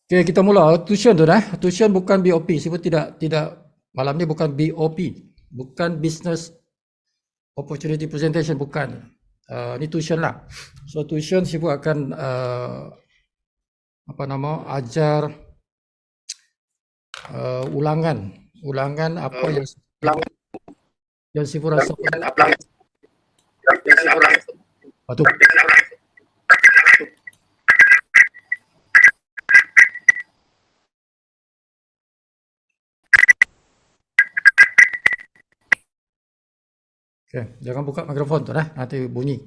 Okay, kita mula. Tuition tu dah. Tuition bukan BOP. Siapa tidak malam ni bukan BOP. Bukan Business Opportunity Presentation, bukan. Ni tuition lah. So tuition siapa akan ajar ulangan apa yang siapa rasa apa tu. Okay, jangan buka mikrofon tu dah, nanti bunyi.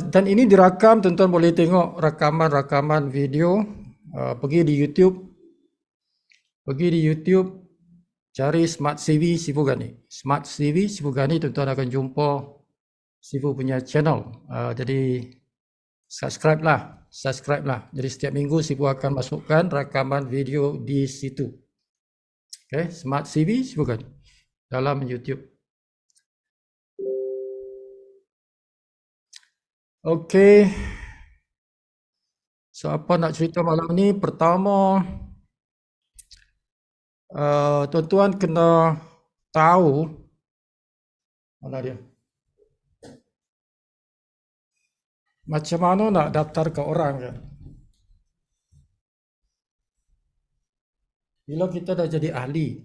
Dan ini dirakam, tuan-tuan boleh tengok rakaman video. Pergi di YouTube, cari Smart CV Sifu Gani. Smart CV Sifu Gani, tuan-tuan akan jumpa Sifu punya channel. Jadi subscribe lah. Jadi setiap minggu Sifu akan masukkan rakaman video di situ. Okay, Smart CV Sifu Gani dalam YouTube. Okay. So apa nak cerita malam ni? Pertama, tuan-tuan kena tahu mana dia, macam mana nak daftar ke orang kan. Bila kita dah jadi ahli,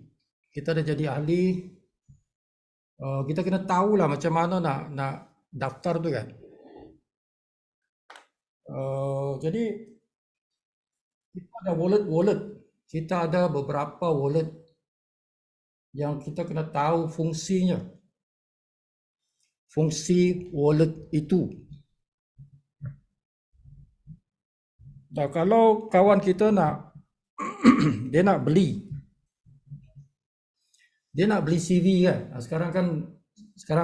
kita kena tahulah macam mana nak daftar tu kan. Jadi kita ada wallet. Kita ada beberapa wallet yang kita kena tahu fungsinya. Fungsi wallet itu. Dan kalau kawan kita nak dia nak beli CV kan. Sekarang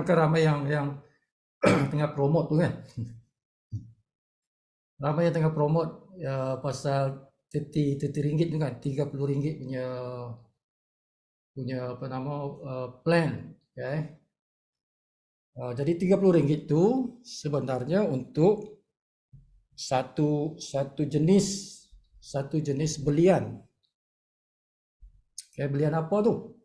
kan ramai yang tengah promote tu kan. Ramai yang tengah promote pasal 30 ringgit tu kan, 30 ringgit punya plan, okay? Jadi 30 ringgit tu sebenarnya untuk satu jenis belian. Okay, belian apa tu?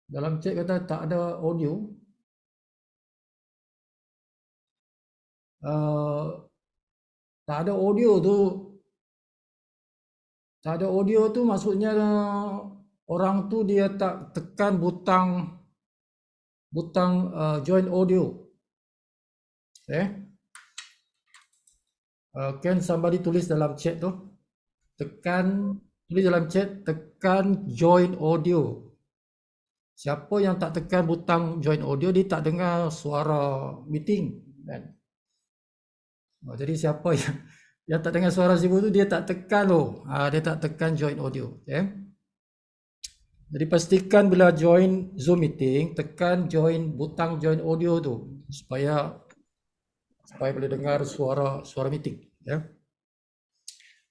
Dalam chat kata tak ada audio. Tak ada audio tu maksudnya orang tu dia tak tekan butang join audio. Can somebody tulis dalam chat tu, tulis dalam chat, tekan join audio. Siapa yang tak tekan butang join audio, dia tak dengar suara meeting kan. Jadi siapa yang tak dengar suara Sifu tu, dia tak tekan dia tak tekan join audio. Okay? Jadi pastikan bila join Zoom meeting, tekan butang join audio tu supaya boleh dengar suara meeting. Yeah?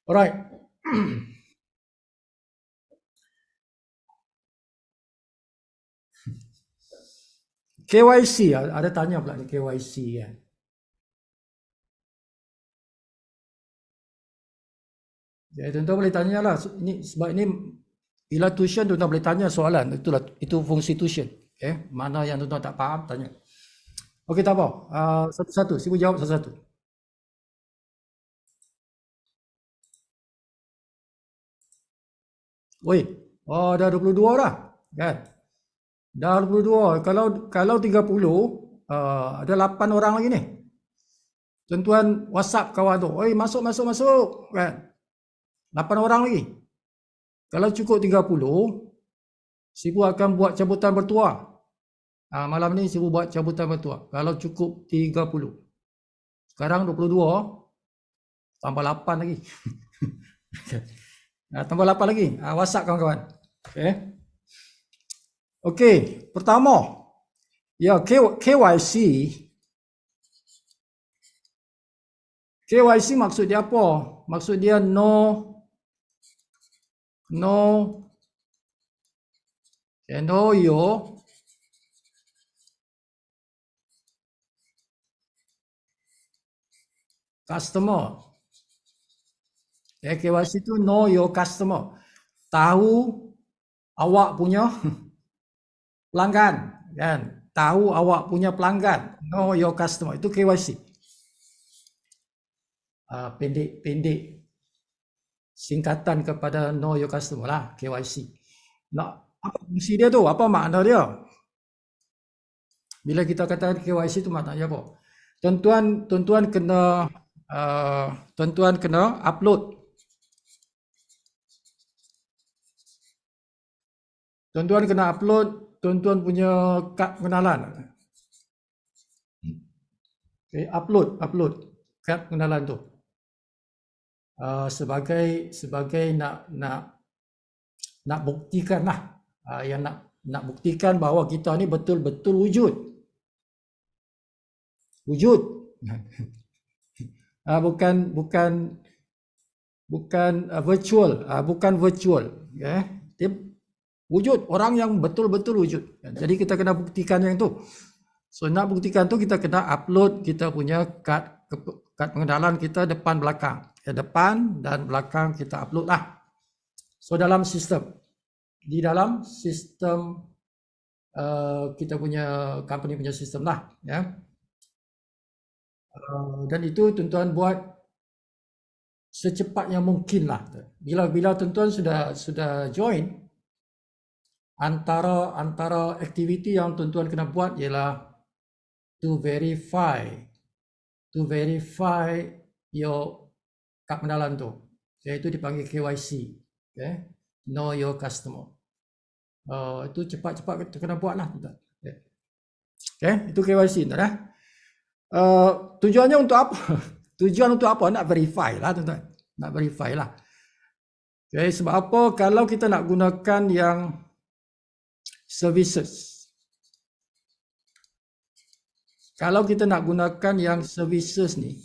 Alright. KYC, ada tanya pula ni KYC kan. Ya, tuan-tuan boleh tanyalah. Sebab ini bila tuition tuan-tuan boleh tanya soalan. Itu fungsi tuition. Okay? Mana yang tuan-tuan tak faham, tanya. Okey, tak apa. Satu-satu. Sibu jawab satu-satu. Oi, dah 22 dah. Kan? Dah 22. Kalau 30, ada 8 orang lagi ni. Tuan-tuan WhatsApp kawan tu. Oi, masuk. Kan? 8 orang lagi. Kalau cukup 30, Sibu akan buat cabutan bertuah. Malam ni Sibu buat cabutan bertuah. Kalau cukup 30. Sekarang 22, tambah 8 lagi. Tambah 8 lagi. WhatsApp kawan-kawan. Okey, pertama. Ya, KYC. KYC maksud dia apa? Maksud dia know your customer. KYC itu know your customer. Tahu awak punya pelanggan, kan? Tahu awak punya pelanggan. Know your customer. Itu KYC. Pendek singkatan kepada know your customer lah, KYC. Apa fungsi dia tu? Apa makna dia? Bila kita katakan KYC itu maknanya apa? Tuan-tuan kena upload. Tuan-tuan kena upload tuan-tuan punya kad pengenalan. Okay, upload kad pengenalan tu. Sebagai nak buktikan lah, yang nak buktikan bahawa kita ni betul-betul wujud. Bukan virtual, ya. Dia wujud, orang yang betul-betul wujud. Jadi kita kena buktikan yang tu. So nak buktikan tu kita kena upload kita punya kad pengenalan kita depan belakang. Depan dan belakang kita upload lah. So di dalam sistem kita punya company punya sistem lah, ya. Dan itu tuan-tuan buat secepat yang mungkin lah. Bila tuan-tuan sudah join, antara aktiviti yang tuan-tuan kena buat ialah to verify your kad pengenalan tu. Iaitu dipanggil KYC. Okay? Know your customer. Itu cepat-cepat kita kena buat lah. Okay? Itu KYC. Tujuannya untuk apa? Tujuan untuk apa? Nak verify lah, tuan-tuan. Nak verify lah. Okay, sebab apa? Kalau kita nak gunakan yang services. Kalau kita nak gunakan yang services ni,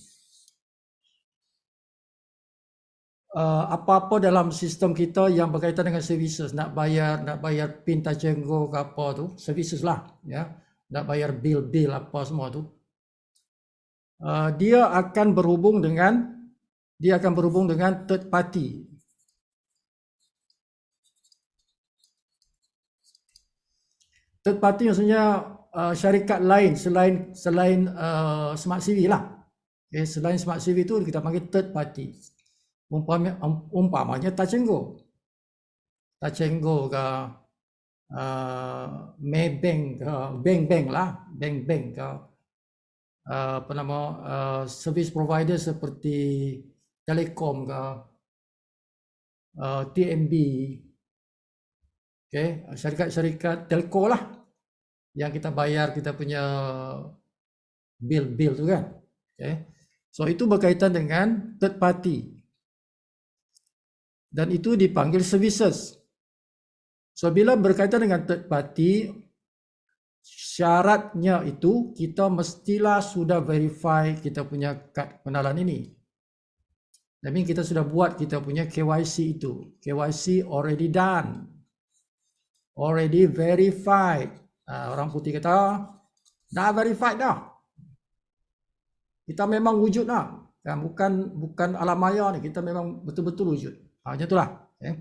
apa-apa dalam sistem kita yang berkaitan dengan services, nak bayar PIN Touch 'n Go ke apa tu, services lah, ya. Nak bayar bil apa semua tu. Dia akan berhubung dengan third party. Third party maksudnya syarikat lain selain Smart CV lah. Okay, selain Smart CV tu kita panggil third party. Umpamanya Touch 'n Go. Touch 'n Go ke Maybank ke bank lah, bank ke service provider seperti Telekom ke TMB. Okay, syarikat telco lah yang kita bayar kita punya bil tu kan. Okay. So itu berkaitan dengan third party. Dan itu dipanggil services. So bila berkaitan dengan third party, syaratnya itu kita mestilah sudah verify kita punya kad pengenalan ini. That means kita sudah buat kita punya KYC itu. KYC already done. Already verified. Orang putih kata, dah verified dah. Kita memang wujud dah. Bukan alam maya ni, kita memang betul-betul wujud. Macam itulah. Okay.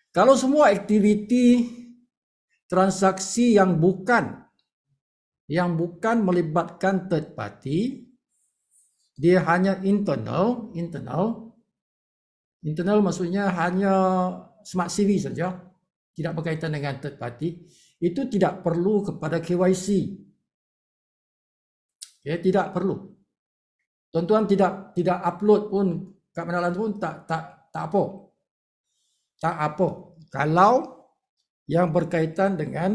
Kalau semua aktiviti transaksi yang bukan melibatkan third party, dia hanya internal maksudnya hanya Smart CV saja, tidak berkaitan dengan third party, itu tidak perlu kepada KYC. Okay, tidak perlu. Tuan-tuan tidak upload pun kad pengenalan pun tak apa. Tak apa. Kalau yang berkaitan dengan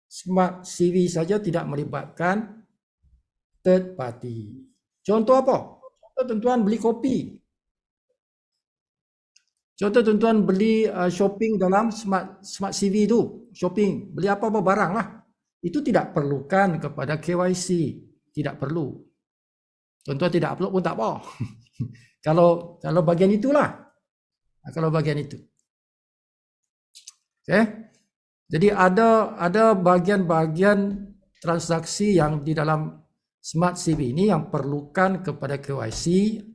Smart CV saja tidak melibatkan third party. Contoh apa? Contoh tuan-tuan beli kopi. Contoh tuan-tuan beli shopping dalam Smart CV tu. Shopping. Beli apa-apa barang lah. Itu tidak perlukan kepada KYC. Tidak perlu. Tuan-tuan tidak upload pun tak apa. Kalau bagian itulah. Kalau bagian itu. Okay. Jadi ada bagian-bagian transaksi yang di dalam Smart CV ini yang perlukan kepada KYC,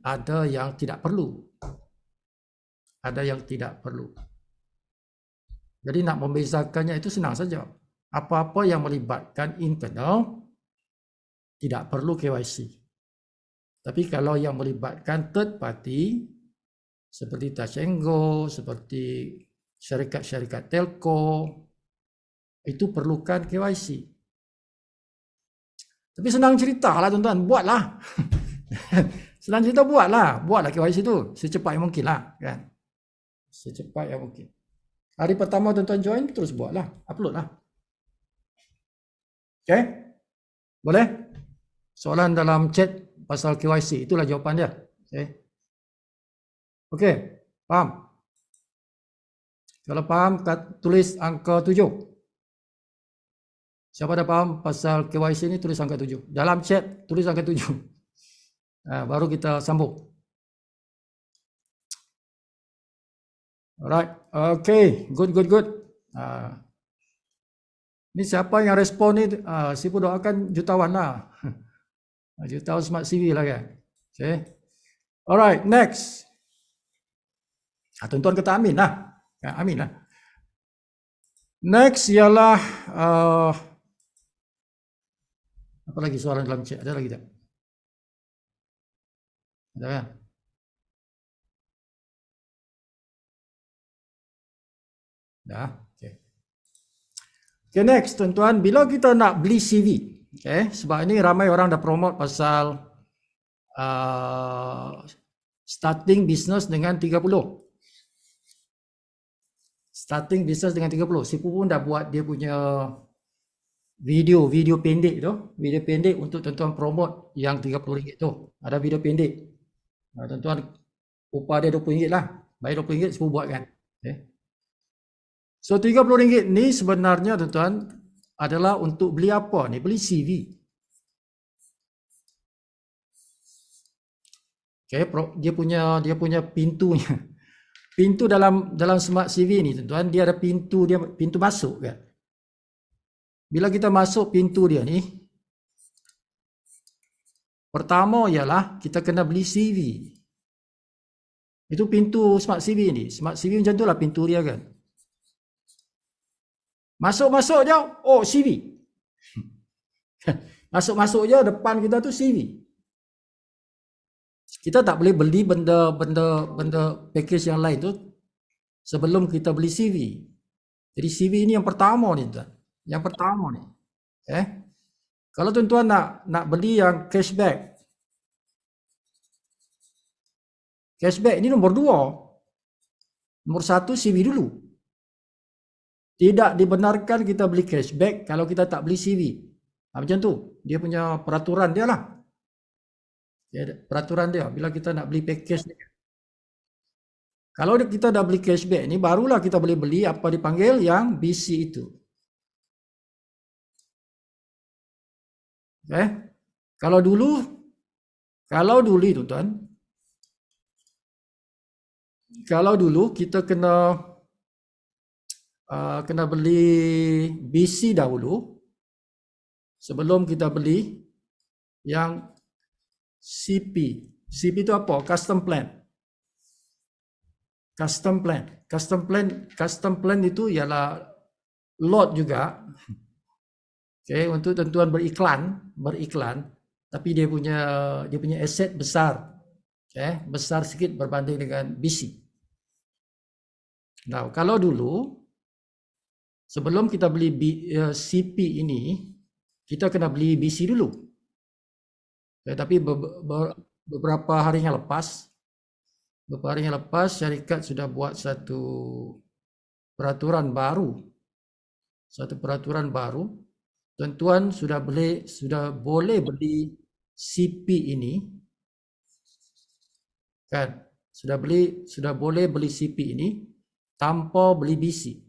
ada yang tidak perlu. Ada yang tidak perlu. Jadi nak membezakannya itu senang saja. Apa-apa yang melibatkan internal tidak perlu KYC. Tapi kalau yang melibatkan third party seperti Touch 'n Go, seperti syarikat-syarikat telco, itu perlukan KYC. Tapi senang cerita lah tuan-tuan, buatlah. Senang cerita buatlah KYC tu secepat yang mungkin lah kan. Secepat yang mungkin. Hari pertama tuan-tuan join, terus buatlah, upload lah. Okay? Boleh? Soalan dalam chat pasal KYC, itulah jawapan dia. Okay, faham? Kalau faham, tulis angka 7. Siapa dah faham pasal KYC ni, tulis angka 7. Dalam chat, tulis angka 7. Baru kita sambung. Alright, okay, good. Ni siapa yang respon ni, siapa doakan jutawan lah. Jutawan Smart CV lah kan. Okay. Alright, next. Tuan-tuan kata amin lah. Amin lah. Next ialah apa lagi soalan dalam chat? Ada lagi tak? Ada kan? Dah. Okay, next tuan-tuan, bila kita nak beli CV, okay, sebab ini ramai orang dah promote pasal starting business dengan 30. Starting business dengan 30. Siapa pun dah buat dia punya video pendek tu, video pendek untuk tuan-tuan promote yang RM30 tu. Ada video pendek. Tuan-tuan upah dia RM20 lah. Bayar RM20 siapa buat kan. Okay. So RM30 ni sebenarnya tuan-tuan adalah untuk beli apa ni? Beli CV. Okay, dia punya pintunya. Pintu dalam Smart CV ni tuan-tuan, dia ada pintu masuk kan. Bila kita masuk pintu dia ni, pertama ialah kita kena beli CV. Itu pintu Smart CV ni. Smart CV macam tu lah pintu dia kan. Masuk je, oh CV. Masuk je, depan kita tu CV. Kita tak boleh beli benda package yang lain tu sebelum kita beli CV. Jadi CV ini yang pertama ni tuan. Yang pertama ni. Kalau tuan-tuan nak beli yang cashback. Cashback ini nombor 2. Nombor 1 CV dulu. Tidak dibenarkan kita beli cashback kalau kita tak beli CV. Macam tu. Dia punya peraturan dia lah. Peraturan dia bila kita nak beli package ni. Kalau kita dah beli cashback ni, barulah kita boleh beli apa dipanggil yang BC itu. Kalau dulu tuan-tuan, kalau dulu kita kena beli BC dahulu sebelum kita beli yang CP. CP itu apa? Custom plan. Custom plan itu ialah lot juga. Okay, untuk tuan-tuan beriklan, tapi dia punya aset besar. Okay, besar sikit berbanding dengan BC. Nah, kalau dulu sebelum kita beli CP ini, kita kena beli BC dulu. Tapi beberapa hari yang lepas, syarikat sudah buat satu peraturan baru. Tuan-tuan sudah boleh beli CP ini, kan? Sudah boleh beli CP ini tanpa beli BC.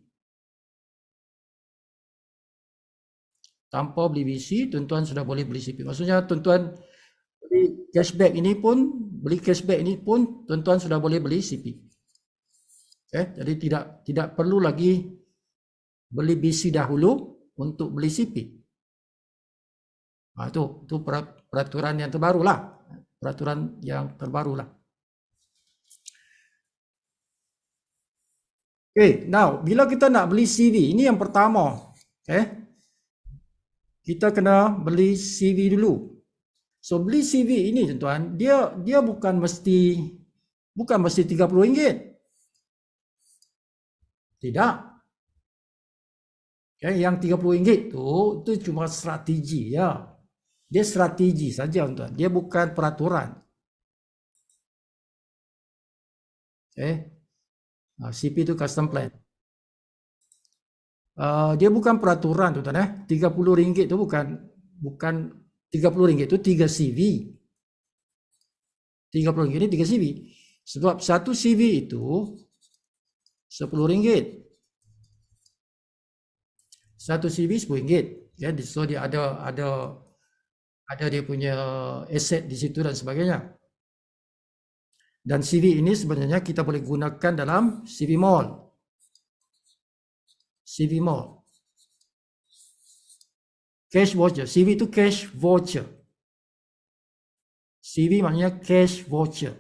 Tanpa beli BC, tuan-tuan sudah boleh beli CP. Maksudnya tuan-tuan beli cashback ini pun tuan-tuan sudah boleh beli CP. Jadi tidak perlu lagi beli BC dahulu untuk beli CP. Itu peraturan yang terbaru lah. Peraturan yang terbaru lah. Okay, now bila kita nak beli CV, ini yang pertama. Kita kena beli CV dulu. So beli CV ini tuan-tuan, dia bukan mesti RM30. Tidak. Yang RM30 itu cuma strategi ya. Dia strategi saja tuan. Dia bukan peraturan. CP itu custom plan. Dia bukan peraturan tuan-tuan. RM30 itu bukan RM30 itu 3 CV. RM30 ini 3 CV. Sebab satu CV itu RM10. Satu CV RM10. Ya, so dia ada dia punya aset di situ dan sebagainya. Dan CV ini sebenarnya kita boleh gunakan dalam CV Mall. CV Mall. Cash voucher. CV itu cash voucher. CV maknanya cash voucher.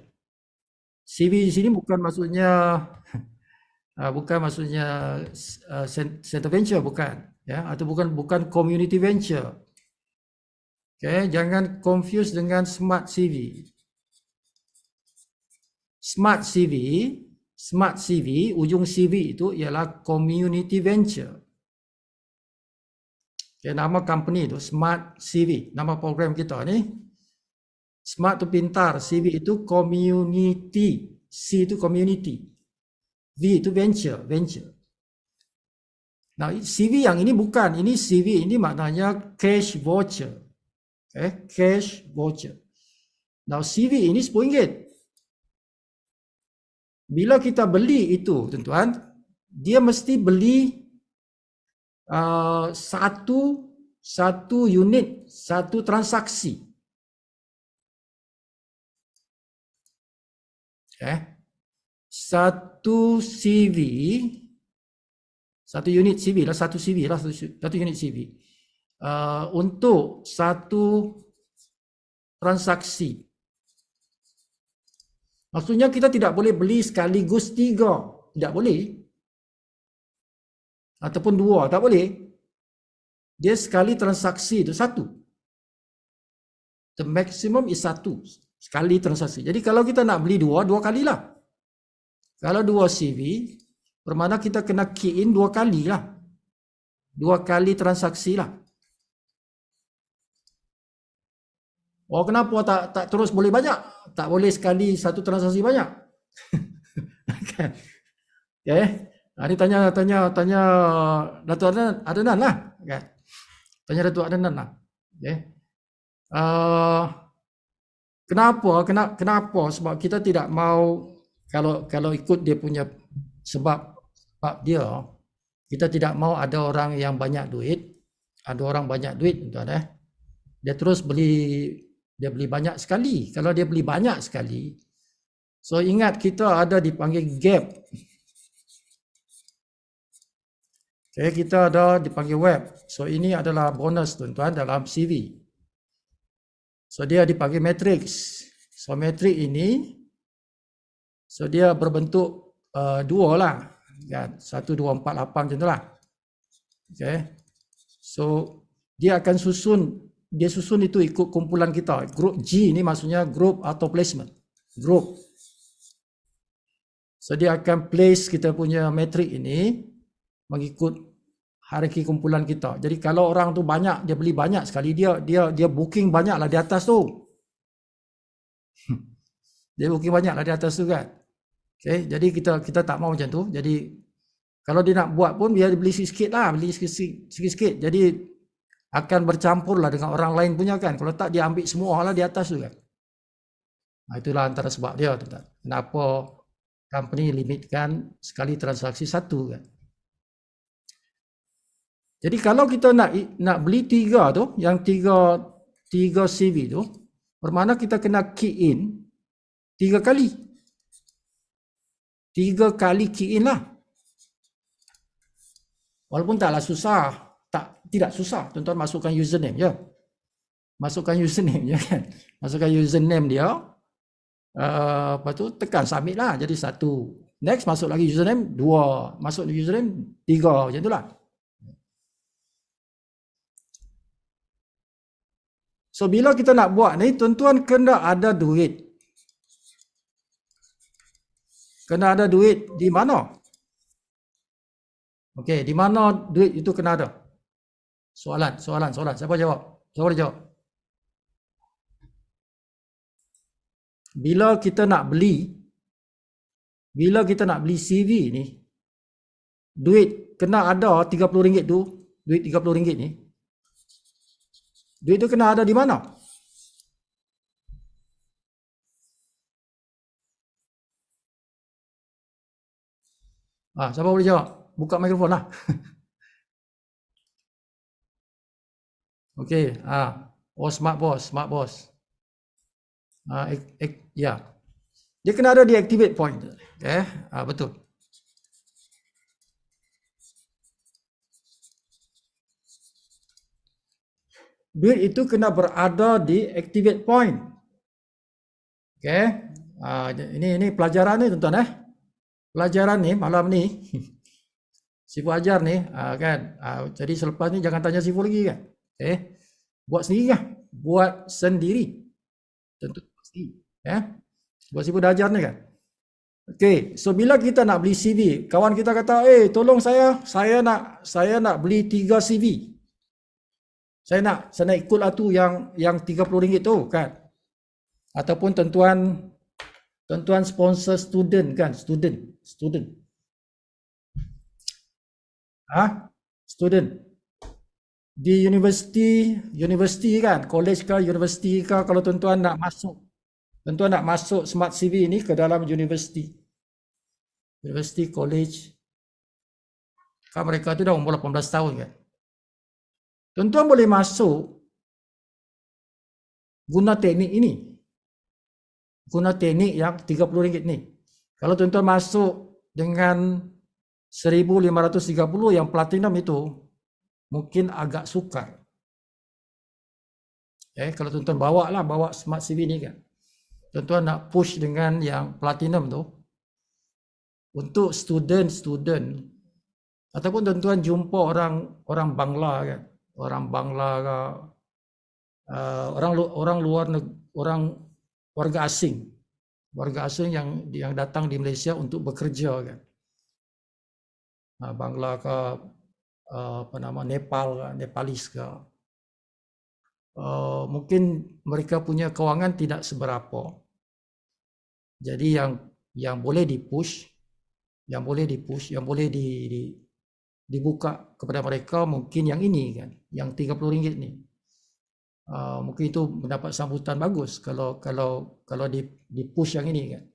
CV di sini bukan maksudnya center venture, bukan, ya, atau bukan community venture. Jangan confuse dengan smart CV. Smart CV, ujung CV itu ialah community venture. Nama company itu Smart CV, nama program kita ni. Smart itu pintar, CV itu community, C itu community, V itu venture. Nah, CV yang ini bukan, ini CV ini maknanya cash voucher. Cash voucher. Now CV ini RM10. Bila kita beli itu, tuan-tuan, dia mesti beli satu unit, satu transaksi. Satu CV, satu unit CV lah, satu unit CV untuk satu transaksi. Maksudnya kita tidak boleh beli sekaligus 3, tidak boleh. Ataupun 2, tak boleh. Dia sekali transaksi itu 1. The maximum is 1 sekali transaksi. Jadi kalau kita nak beli 2 kalilah. Kalau 2 CV, bermakna kita kena key in 2 kali lah. 2 kali transaksi lah. Kenapa tak terus boleh banyak? Tak boleh sekali satu transaksi banyak. Ini tanya Datuk Adnan lah. Tanya Datuk Adnan lah. Kenapa? Sebab kita tidak mau, kalau ikut dia punya sebab dia, kita tidak mau ada orang yang banyak duit. Ada orang banyak duit, tuan. Dia terus beli banyak sekali. Kalau dia beli banyak sekali, so ingat kita ada dipanggil gap. Kita ada dipanggil web. So ini adalah bonus, tuan-tuan, dalam CV. So dia dipanggil matrix. So matrix ini, so dia berbentuk 2 lah, kan? 1, 2, 4, 8 macam itulah. So dia akan susun itu ikut kumpulan kita. Group G ni maksudnya group atau placement. Group. So dia akan place kita punya matrix ini mengikut hierarki kumpulan kita. Jadi kalau orang tu banyak, dia beli banyak sekali, dia booking banyak lah di atas tu. Dia booking banyak lah di atas tu, kan. Jadi kita tak mau macam tu. Jadi kalau dia nak buat pun biar beli sikit lah, beli sikit. Jadi akan bercampur lah dengan orang lain punya, kan. Kalau tak, dia ambil semua lah di atas tu, kan. Itulah antara sebab dia, tuan-tuan. Kenapa company limitkan sekali transaksi 1, kan. Jadi kalau kita nak beli 3 tu, yang 3 CV tu, bermakna kita kena key in 3 kali. 3 kali key in lah. Walaupun taklah susah. Tidak susah, tuan-tuan, masukkan username je. masukkan username je kan. Masukkan username dia. Lepas tu tekan submit lah. Jadi 1. Next masuk lagi username 2. Masuk lagi username 3. Macam tu lah. So bila kita nak buat ni, tuan-tuan kena ada duit. Kena ada duit di mana? Okey, di mana duit itu kena ada? Soalan. Siapa jawab? Siapa boleh jawab? Bila kita nak beli CV ni, duit kena ada RM30 tu, duit RM30 ni. Duit tu kena ada di mana? Siapa boleh jawab? Buka mikrofon lah. Okey, smart boss. Ya. Dia kena ada di activate point. Okay, betul. Duit itu kena berada di activate point. Okay. Ini pelajaran ni tuan-tuan Pelajaran ni malam ni Sifu ajar ni kan. Jadi selepas ni jangan tanya Sifu lagi kan. Okay. Buat sendiri lah. Buat sendiri. Tentu pasti. Buat Sifu dah ajar ni kan. Okay, so bila kita nak beli CV, kawan kita kata, tolong saya nak beli 3 CV. Saya nak ikut lah tu yang RM30 tu kan. Ataupun tuan-tuan sponsor student kan, student. Student. Di universiti kan, college ke universiti ke, kalau tuan-tuan nak masuk Smart CV ni ke dalam universiti, college, kan mereka tu dah umur 18 tahun kan. Tuan-tuan boleh masuk guna teknik ini. Guna teknik yang RM30 ni. Kalau tuan-tuan masuk dengan 1530 yang platinum itu, mungkin agak sukar. Kalau tuan-tuan bawa Smart CV ni kan. Tuan-tuan nak push dengan yang platinum tu, untuk student ataupun tuan-tuan jumpa orang Bangla kan, orang Bangla ke, orang luar orang warga asing yang datang di Malaysia untuk bekerja kan, Bangla ke, Nepal ke, Nepalis ke, mungkin mereka punya kewangan tidak seberapa. Jadi yang boleh dipush, yang boleh dibuka kepada mereka mungkin yang ini kan, yang RM30 ni. Mungkin itu mendapat sambutan bagus kalau dipush yang ini kan.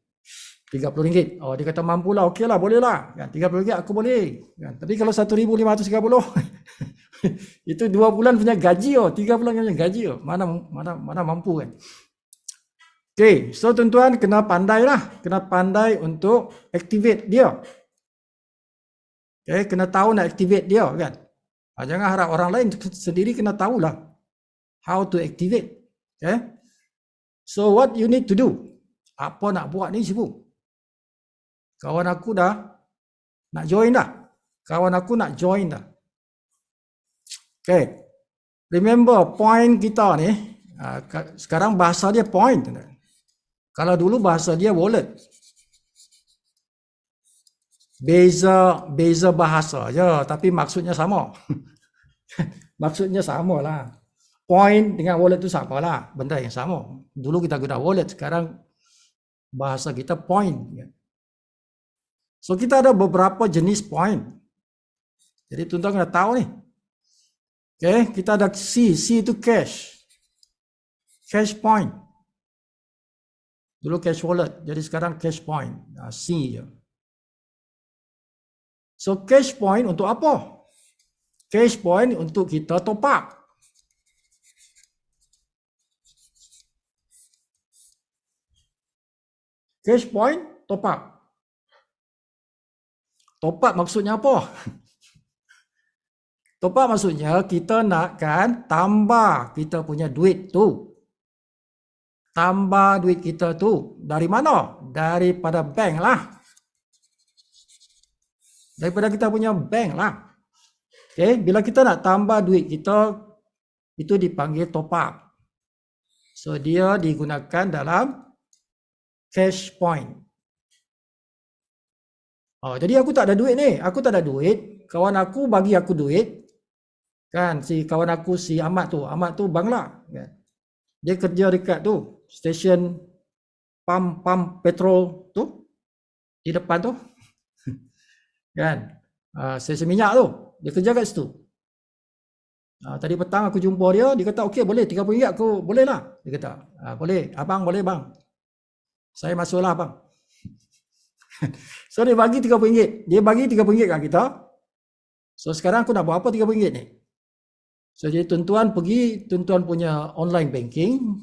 RM30. Dia kata mampulah, okeylah, bolehlah kan. RM30 aku boleh kan. Tapi kalau 1,530 itu 2 bulan punya gaji 3 bulan punya gaji mana mampu kan. Okay, so tuan-tuan kena pandai untuk activate dia. Okay, kena tahu nak activate dia kan. Jangan harap orang lain, sendiri kena tahulah how to activate. Okay, so what you need to do? Apa nak buat ni Sifu? Kawan aku dah nak join dah. Okay, remember point kita ni, sekarang bahasa dia point. Kalau dulu bahasa dia wallet. Beza bahasa je, tapi maksudnya sama. Maksudnya sama lah. Point dengan wallet tu sama lah, benda yang sama. Dulu kita guna wallet, sekarang bahasa kita point. So kita ada beberapa jenis point. Jadi tuan-tuan kena tahu ni. Okay, kita ada C itu cash. Cash point. Dulu cash wallet, jadi sekarang cash point. C je. So cash point untuk apa? Cash point untuk kita top up. Cash point top up. Top up maksudnya apa? Top up maksudnya kita nakkan tambah kita punya duit tu. Tambah duit kita tu. Dari mana? Daripada bank lah. Daripada kita punya bank lah. Okay, bila kita nak tambah duit kita, itu dipanggil top up. So, dia digunakan dalam cash point. Oh, jadi aku tak ada duit ni. Aku tak ada duit. Kawan aku bagi aku duit. Kan, si kawan aku, si Ahmad tu Bangla. Kan? Dia kerja dekat tu, stesen pam petrol tu, di depan tu. Kan, stesen minyak tu. Dia kerja kat situ. Tadi petang aku jumpa dia, dia kata okey boleh RM30 aku boleh lah. Dia kata boleh, abang boleh bang. Saya masuklah bang. So dia bagi RM30. Dia bagi RM30 kat kita. So sekarang aku nak buat apa RM30 ni? So jadi tuan-tuan pergi tuan-tuan punya online banking.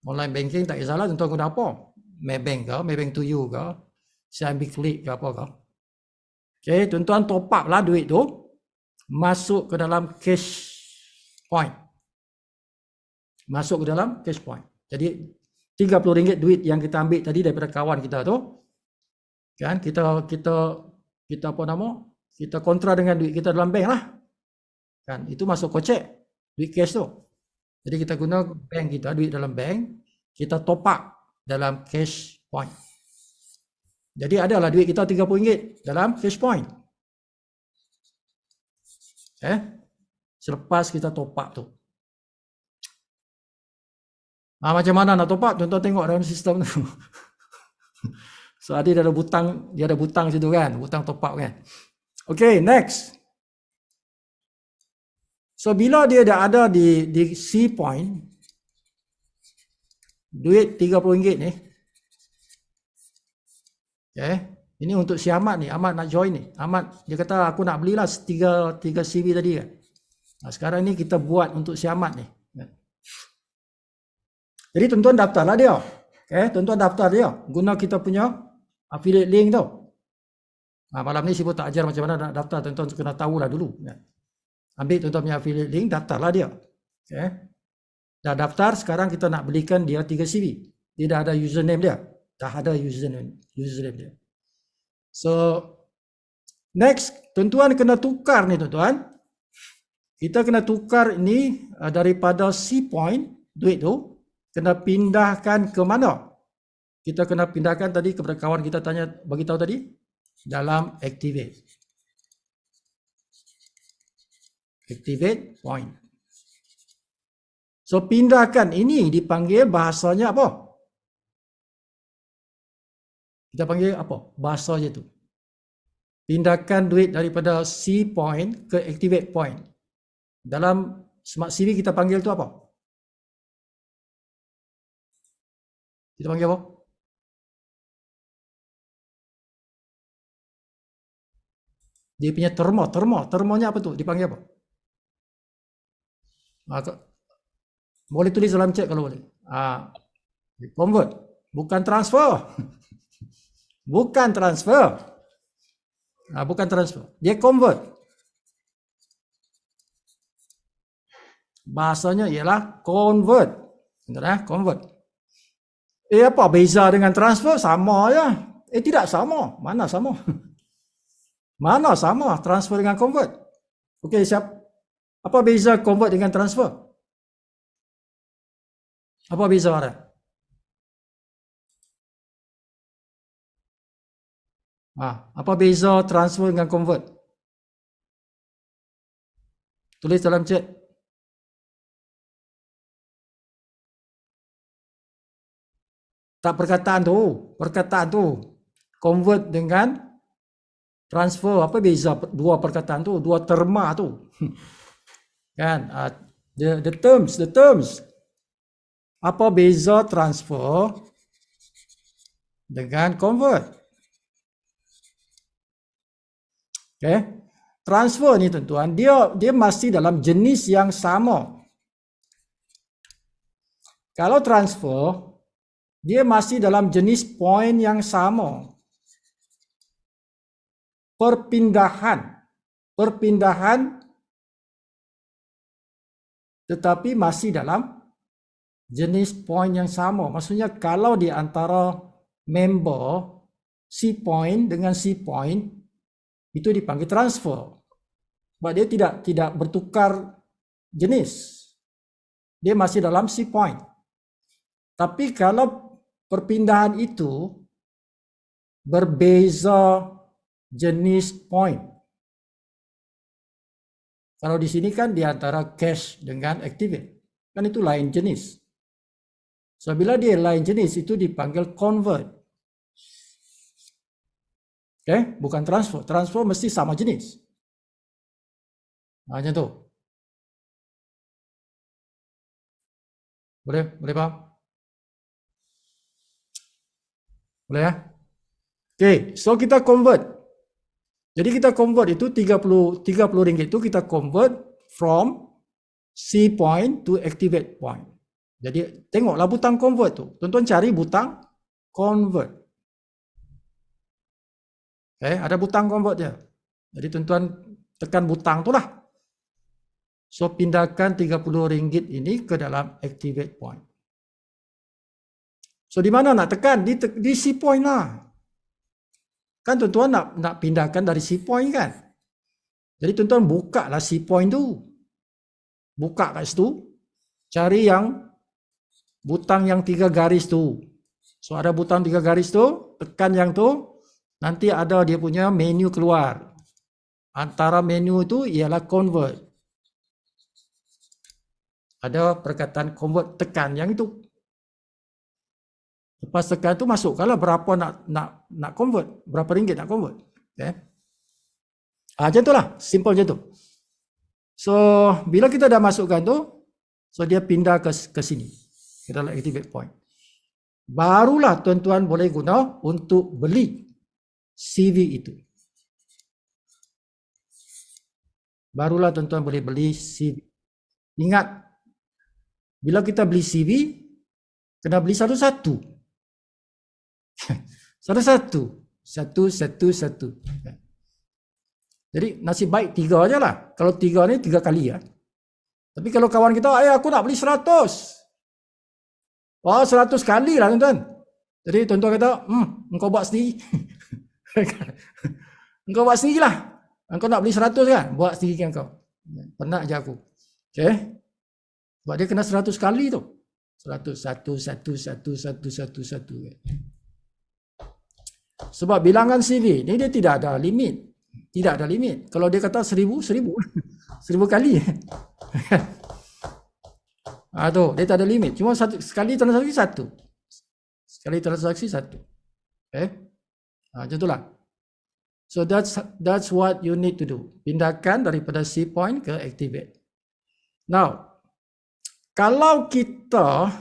Online banking tak kisahlah tuan-tuan guna apa. Maybank ke, Maybank to you ke, CIMB Click ke apa ke. Okay, tuan-tuan top up lah duit tu. Masuk ke dalam cash point. Masuk ke dalam cash point. Jadi RM30 duit yang kita ambil tadi daripada kawan kita tu. Kan kita apa nama? Kita kontra dengan duit kita dalam bank lah. Kan itu masuk kocek duit cash tu. Jadi kita guna bank kita, duit dalam bank, kita top up dalam cash point. Jadi adalah duit kita RM30 dalam cash point. Selepas kita top up tu. Macam mana nak top up? Tuan-tuan tengok dalam sistem tu. So dia ada butang situ kan, butang top up kan. Okay, next. So bila dia dah ada di C point, duit RM30 ni. Okay. Ini untuk si Ahmad ni. Ahmad nak join ni. Ahmad dia kata aku nak belilah 3 CV tadi kan. Sekarang ni kita buat untuk si Ahmad ni. Jadi tuan-tuan daftarlah dia. Okay, tuan-tuan daftar dia. Guna kita punya affiliate link tu. Malam ni Sibu tak ajar macam mana nak daftar. Tuan-tuan kena tahulah dulu. Ambil tuan-tuan punya affiliate link, daftarlah dia. Okay. Dah daftar, sekarang kita nak belikan dia 3 CV. Dia dah ada username dia. Dah ada username dia. So, next, tuan-tuan kena tukar ni tuan-tuan. Kita kena tukar ini daripada C point, duit tu, kena pindahkan ke mana? Kita kena pindahkan tadi kepada kawan kita tanya, bagi tahu tadi, dalam activate. Activate point. So, pindahkan ini dipanggil bahasanya apa? Kita panggil apa? Bahasa je tu. Pindahkan duit daripada C point ke activate point. Dalam Smart CV kita panggil tu apa? Kita panggil apa? Dia punya termonya apa tu? Dipanggil apa? Boleh tulis dalam chat kalau boleh. Convert. Bukan transfer. Bukan transfer. Bukan transfer. Dia convert. Bahasanya ialah convert. Benar convert. Apa beza dengan transfer? Sama aja. Tidak sama. Mana sama? Mana sama transfer dengan convert? Okey, apa beza convert dengan transfer? Apa beza dia? Apa beza transfer dengan convert? Tulis dalam chat. Tak perkataan tu. Convert dengan transfer. Apa beza dua perkataan tu? Dua terma tu. Kan? The terms. Apa beza transfer dengan convert? Okay. Transfer ni tuan-tuan, dia masih dalam jenis yang sama. Kalau transfer, dia masih dalam jenis point yang sama. Perpindahan perpindahan tetapi masih dalam jenis point yang sama. Maksudnya kalau di antara member C point dengan C point itu dipanggil transfer. Sebab dia tidak bertukar jenis. Dia masih dalam C point. Tapi kalau perpindahan itu berbeza jenis point. Kalau di sini kan di antara cache dengan activate. Kan itu lain jenis. So, bila dia lain jenis itu dipanggil convert. Okay? Bukan transfer. Transfer mesti sama jenis. Macam tu. Boleh? Boleh faham? Boleh ya? Okay, so kita convert. Jadi kita convert itu 30 ringgit itu kita convert from C point to activate point. Jadi tengoklah butang convert tu. Tuan-tuan cari butang convert. Okay, ada butang convert dia. Jadi tuan-tuan tekan butang tu lah. So pindahkan 30 ringgit ini ke dalam activate point. So di mana nak tekan? Di C point lah. Kan tuan-tuan nak pindahkan dari C point kan. Jadi tuan-tuan buka lah C point tu. Buka kat situ. Cari yang butang yang 3 garis tu. So ada butang 3 garis tu. Tekan yang tu. Nanti ada dia punya menu keluar. Antara menu itu ialah convert. Ada perkataan convert, tekan yang itu. Lepas tekan tu masukkanlah berapa nak convert, berapa ringgit nak convert. Okay. Macam tu lah, simple macam tu. So bila kita dah masukkan tu, so dia pindah ke sini, ke dalam activate point. Barulah tuan-tuan boleh guna untuk beli CV itu. Barulah tuan-tuan boleh beli CV. Ingat, bila kita beli CV, kena beli satu-satu. Satu. Jadi nasib baik 3 aja lah. Kalau 3 ni 3 kali ya. Tapi kalau kawan kita, aku nak beli 100. Wah, 100 kali lah tuan-tuan. Jadi tuan-tuan kata, engkau buat sendiri. Engkau buat sendiri lah. Engkau nak beli 100 kan? Buat sendiri kan kau. Penat je aku. Okay. Sebab dia kena 100 kali tu. 100, 1. Sebab bilangan CV ni dia tidak ada limit. Tidak ada limit. Kalau dia kata 1000 kali. Tu, dia tak ada limit. Cuma sekali transaksi 1. Sekali transaksi 1. Okay. Macam itulah. So that's what you need to do. Pindahkan daripada C point ke activate. Now, kalau kita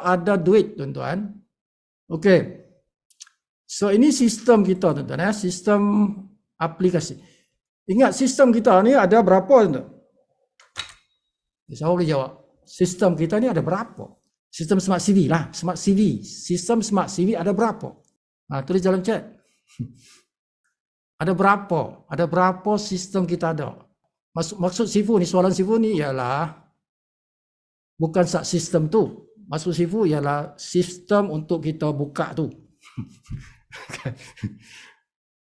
ada duit tuan-tuan. Okay. So ini sistem kita tuan-tuan ya, sistem aplikasi. Ingat sistem kita ni ada berapa tuan-tuan? Siapa boleh jawab? Sistem kita ni ada berapa? Sistem Smart CV lah, Smart CV. Sistem Smart CV ada berapa? Tulis dalam chat. Ada berapa? Ada berapa sistem kita ada? Maksud Sifu ni, soalan Sifu ni ialah bukan sistem tu. Maksud Sifu ialah sistem untuk kita buka tu.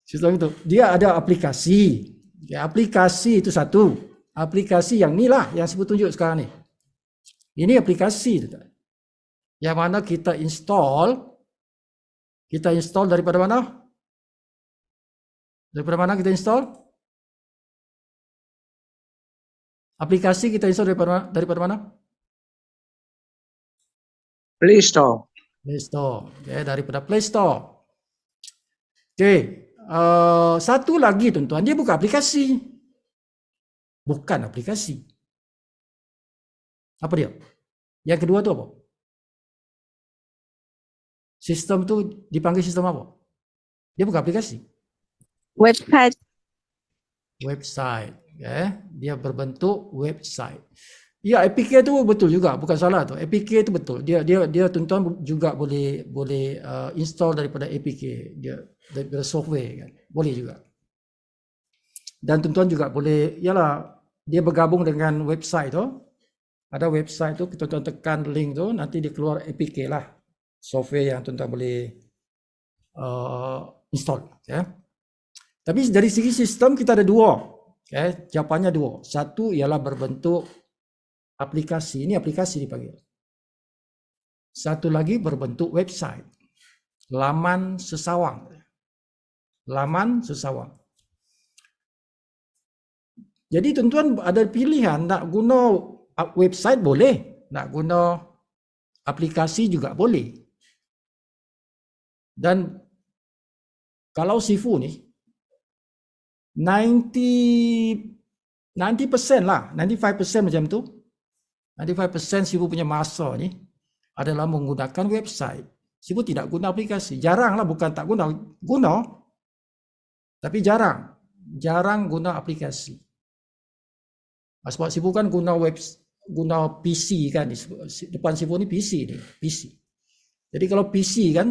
Sistem itu. Dia ada aplikasi. Okay, aplikasi itu satu. Aplikasi yang ni lah yang Sifu tunjuk sekarang ni. Ini aplikasi tu. Yang mana kita install. Kita install daripada mana? Daripada mana kita install? Aplikasi kita install daripada mana? Play Store. Play Store. Okay, daripada Play Store. Okay. Satu lagi tuan-tuan, dia bukan aplikasi. Bukan aplikasi. Apa dia? Yang kedua tu apa? Sistem tu dipanggil sistem apa? Dia bukan aplikasi. Website. Website. Okay. Dia berbentuk website. Ya, APK tu betul juga, bukan salah tu. APK tu betul. Dia tuan-tuan juga boleh install daripada APK, dia daripada software kan. boleh juga. Dan tuan-tuan juga boleh, ialah dia bergabung dengan website tu. Ada website tu, tuan-tuan tekan link tu, nanti dia keluar APK lah. Software yang tuan-tuan boleh install. Ya. Tapi dari segi sistem kita ada dua. Okay. Jawapannya dua. Satu ialah berbentuk aplikasi. Ini aplikasi dipanggil. Satu lagi berbentuk website. Laman sesawang. Laman sesawang. Jadi tuan-tuan ada pilihan nak guna website boleh, nak guna aplikasi juga boleh. Dan kalau Sifu ni 90% lah, 95% macam tu. 95% Sifu punya masa ni adalah menggunakan website. Sifu tidak guna aplikasi. Jarang lah, bukan tak guna. Guna. Tapi jarang. Jarang guna aplikasi. Sebab Sifu kan guna PC kan. Depan Sifu ni PC ni. PC. Jadi kalau PC kan,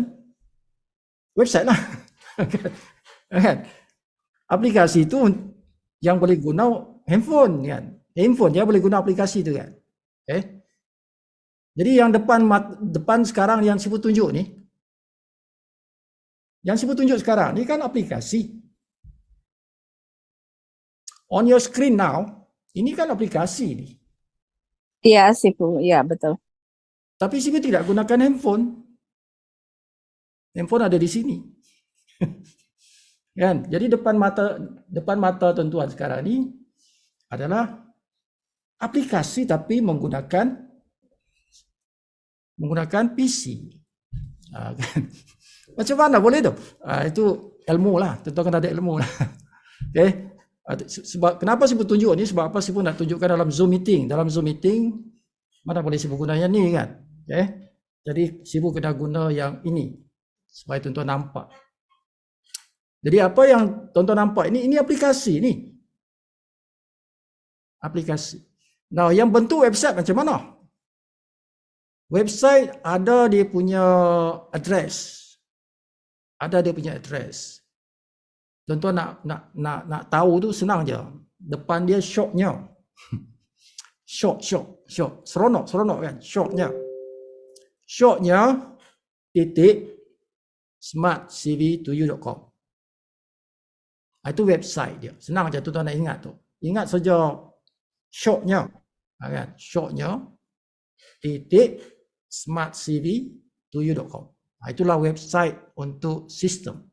website lah. Aplikasi itu yang boleh guna handphone kan. Handphone dia boleh guna aplikasi tu kan. Okay. Jadi yang depan sekarang yang Sifu tunjuk ni, yang Sifu tunjuk sekarang ni kan aplikasi. On your screen now, ini kan aplikasi ni. Iya, Sifu. Iya, betul. Tapi Sifu tidak gunakan handphone. Handphone ada di sini. Kan? Jadi depan mata tuan-tuan sekarang ni adalah aplikasi tapi menggunakan PC. Kan? Macam mana boleh tu? Itu ilmu lah. Tuan-tuan kan ada ilmu lah. Okay? Sebab kenapa Sifu tunjuk ni? Sebab apa Sifu nak tunjukkan dalam Zoom meeting? Dalam Zoom meeting mana boleh Sifu guna yang ni kan? Okay? Jadi Sifu kena guna yang ini supaya tuan-tuan nampak. Jadi apa yang tuan-tuan nampak ini aplikasi ni. Aplikasi. Nah, yang bentuk website macam mana? Website ada dia punya address. Ada dia punya address. Tuan-tuan nak tahu tu senang je. Depan dia shortnya. Short. Seronok kan? Shortnya. Shortnya .smartcv2u.com. Itu website dia. Senang je tuan-tuan nak ingat tu. Ingat saja shortnya. Kan? Shortnya .smartcv2u.com. Itulah website untuk sistem.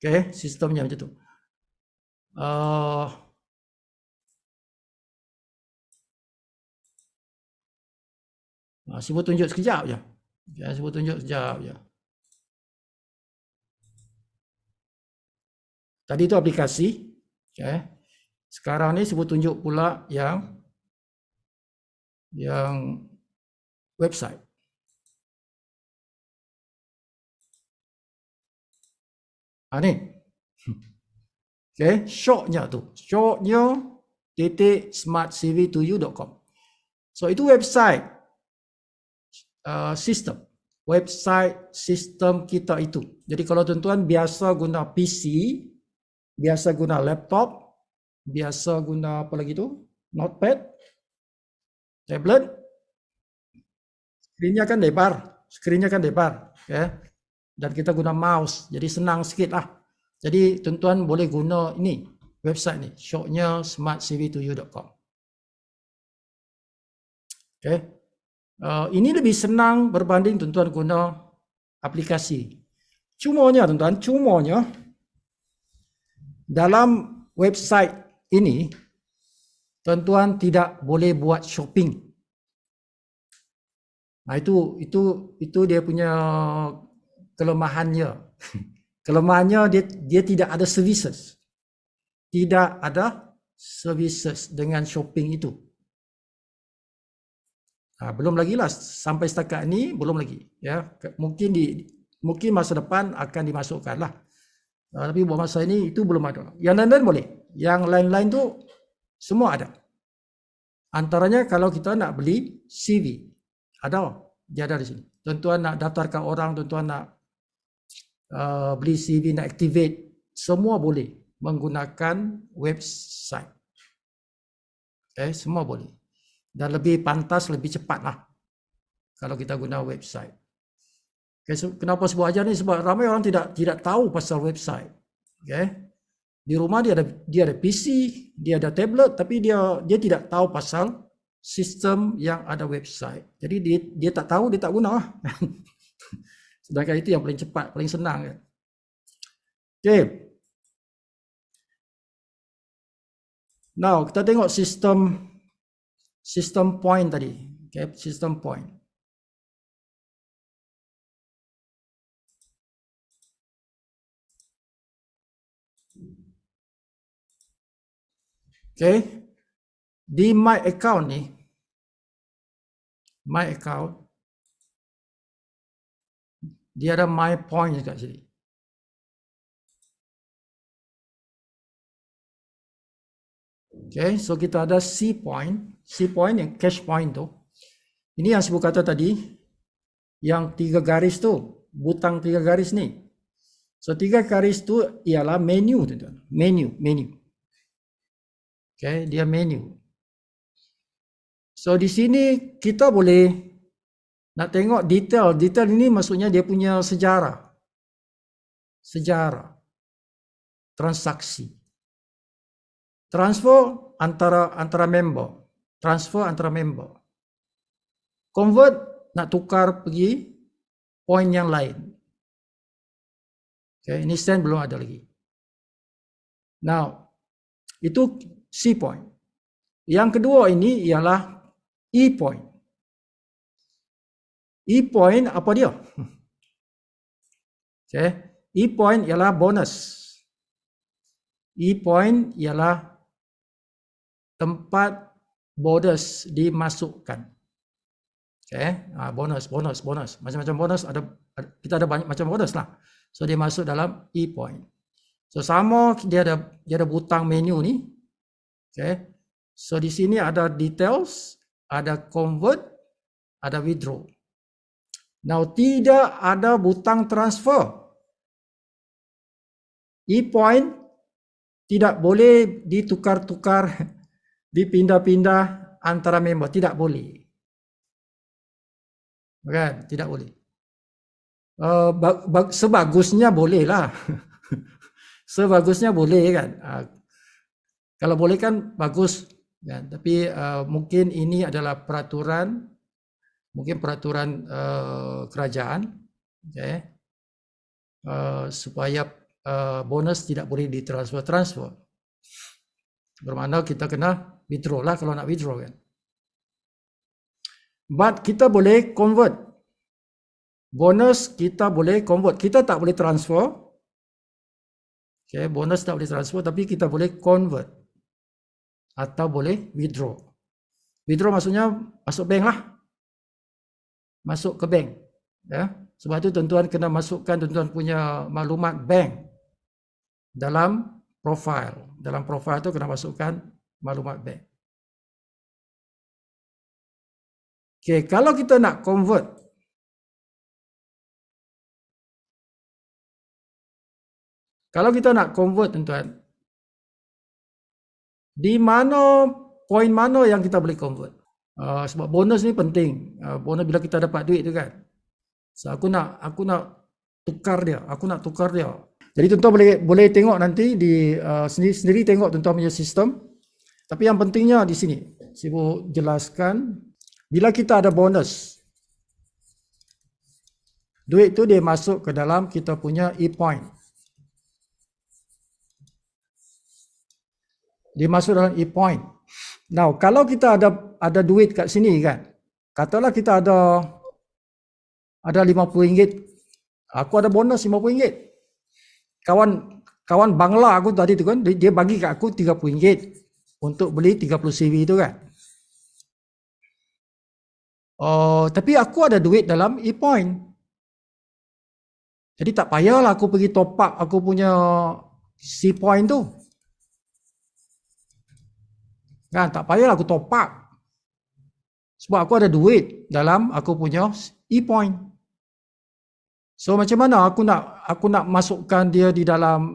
Okay, sistemnya macam tu. Sifu tunjuk sekejap je. Sifu tunjuk sekejap je. Tadi tu aplikasi. Okay. Sekarang ni Sifu tunjuk pula yang website. Ni. Okay, shortnya tu. Shortnya .smartcv2u.com. So itu website sistem. Website sistem kita itu. Jadi kalau tuan-tuan biasa guna PC, biasa guna laptop, biasa guna apa lagi tu? Notepad, tablet, skrinnya kan lebar. Okay. Dan kita guna mouse, jadi senang sikit lah. Jadi tuan-tuan boleh guna ini, website ni, shortnya smartcv2u.com. Okay. Ini lebih senang berbanding tuan-tuan guna aplikasi. Cumanya dalam website ini, tuan-tuan tidak boleh buat shopping. Nah, itu dia punya kelemahannya. Kelemahannya dia tidak ada services. Tidak ada services dengan shopping itu. Belum lagi lah sampai setakat ni belum lagi ya. Mungkin masa depan akan dimasukkan lah. Tapi buat masa ini itu belum ada. Yang lain-lain boleh. Yang lain-lain tu semua ada. Antaranya kalau kita nak beli CV. Dia ada di sini. Tuan-tuan nak daftarkan orang, tuan-tuan nak beli CV, nak activate, semua boleh menggunakan website. Okay, semua boleh. Dan lebih pantas, lebih cepat lah kalau kita guna website. Okay, so kenapa sebut ajar ni? Sebab ramai orang tidak tahu pasal website. Okay. Di rumah dia ada PC, dia ada tablet, tapi dia tidak tahu pasal sistem yang ada website. Jadi dia tak tahu, dia tak guna. Sedangkan itu yang paling cepat, paling senang kan. Okay. Now kita tengok sistem point tadi. Okay, sistem point. Okay, di my account ni, my account, dia ada my point kat sini. Okay, so kita ada C point yang cache point tu. Ini yang sebut kata tadi, yang 3 garis tu, butang 3 garis ni. So 3 garis tu ialah menu, tuan-tuan. Menu. Okay, dia menu. So di sini kita boleh nak tengok detail. Detail ini maksudnya dia punya sejarah. Transaksi. Transfer antara member. Convert, nak tukar pergi point yang lain. Okay, ini send belum ada lagi. Now, itu C point. Yang kedua ini ialah E point. E point apa dia? Okay. E point ialah bonus. E point ialah tempat bonus dimasukkan. Okay. Bonus. Macam-macam bonus kita ada banyak macam bonus lah. So dia masuk dalam E point. So sama dia ada butang menu ni. Okay. So di sini ada details, ada convert, ada withdraw. Now tidak ada butang transfer. E point tidak boleh ditukar-tukar, dipindah-pindah antara member, tidak boleh. Kan? Tidak boleh. Sebagusnya boleh lah. Sebagusnya boleh kan. Kalau boleh kan bagus. Kan? Tapi mungkin ini adalah peraturan, kerajaan, okay? Supaya bonus tidak boleh ditransfer. Bermakna kita kena withdraw lah kalau nak withdraw kan. But kita boleh convert. Bonus kita boleh convert. Kita tak boleh transfer. Okay, bonus tak boleh transfer tapi kita boleh convert. Atau boleh withdraw. Withdraw maksudnya masuk bank lah. Masuk ke bank. Ya. Sebab itu tuan-tuan kena masukkan tuan-tuan punya maklumat bank dalam profile. Dalam profile tu kena masukkan maklumat bank. Okay, kalau kita nak convert. Kalau kita nak convert tuan-tuan. Di mana, point mana yang kita boleh convert? Sebab bonus ni penting. Bonus bila kita dapat duit tu kan. So aku nak tukar dia. Jadi tuan-tuan boleh tengok nanti di sendiri tengok tuan-tuan punya sistem. Tapi yang pentingnya di sini, saya jelaskan bila kita ada bonus. Duit tu dia masuk ke dalam kita punya e-point. Dia masuk dalam e-point. Now, kalau kita ada duit kat sini kan. Katalah kita ada RM50. Aku ada bonus RM50. Kawan Bangla aku tadi tu kan, dia bagi kat aku RM30 untuk beli 30 CV tu kan. Tapi aku ada duit dalam e-point. Jadi tak payahlah aku pergi top up aku punya C-point tu. Kan, tak payahlah aku top up. Sebab aku ada duit dalam aku punya e-point. So macam mana aku nak masukkan dia di dalam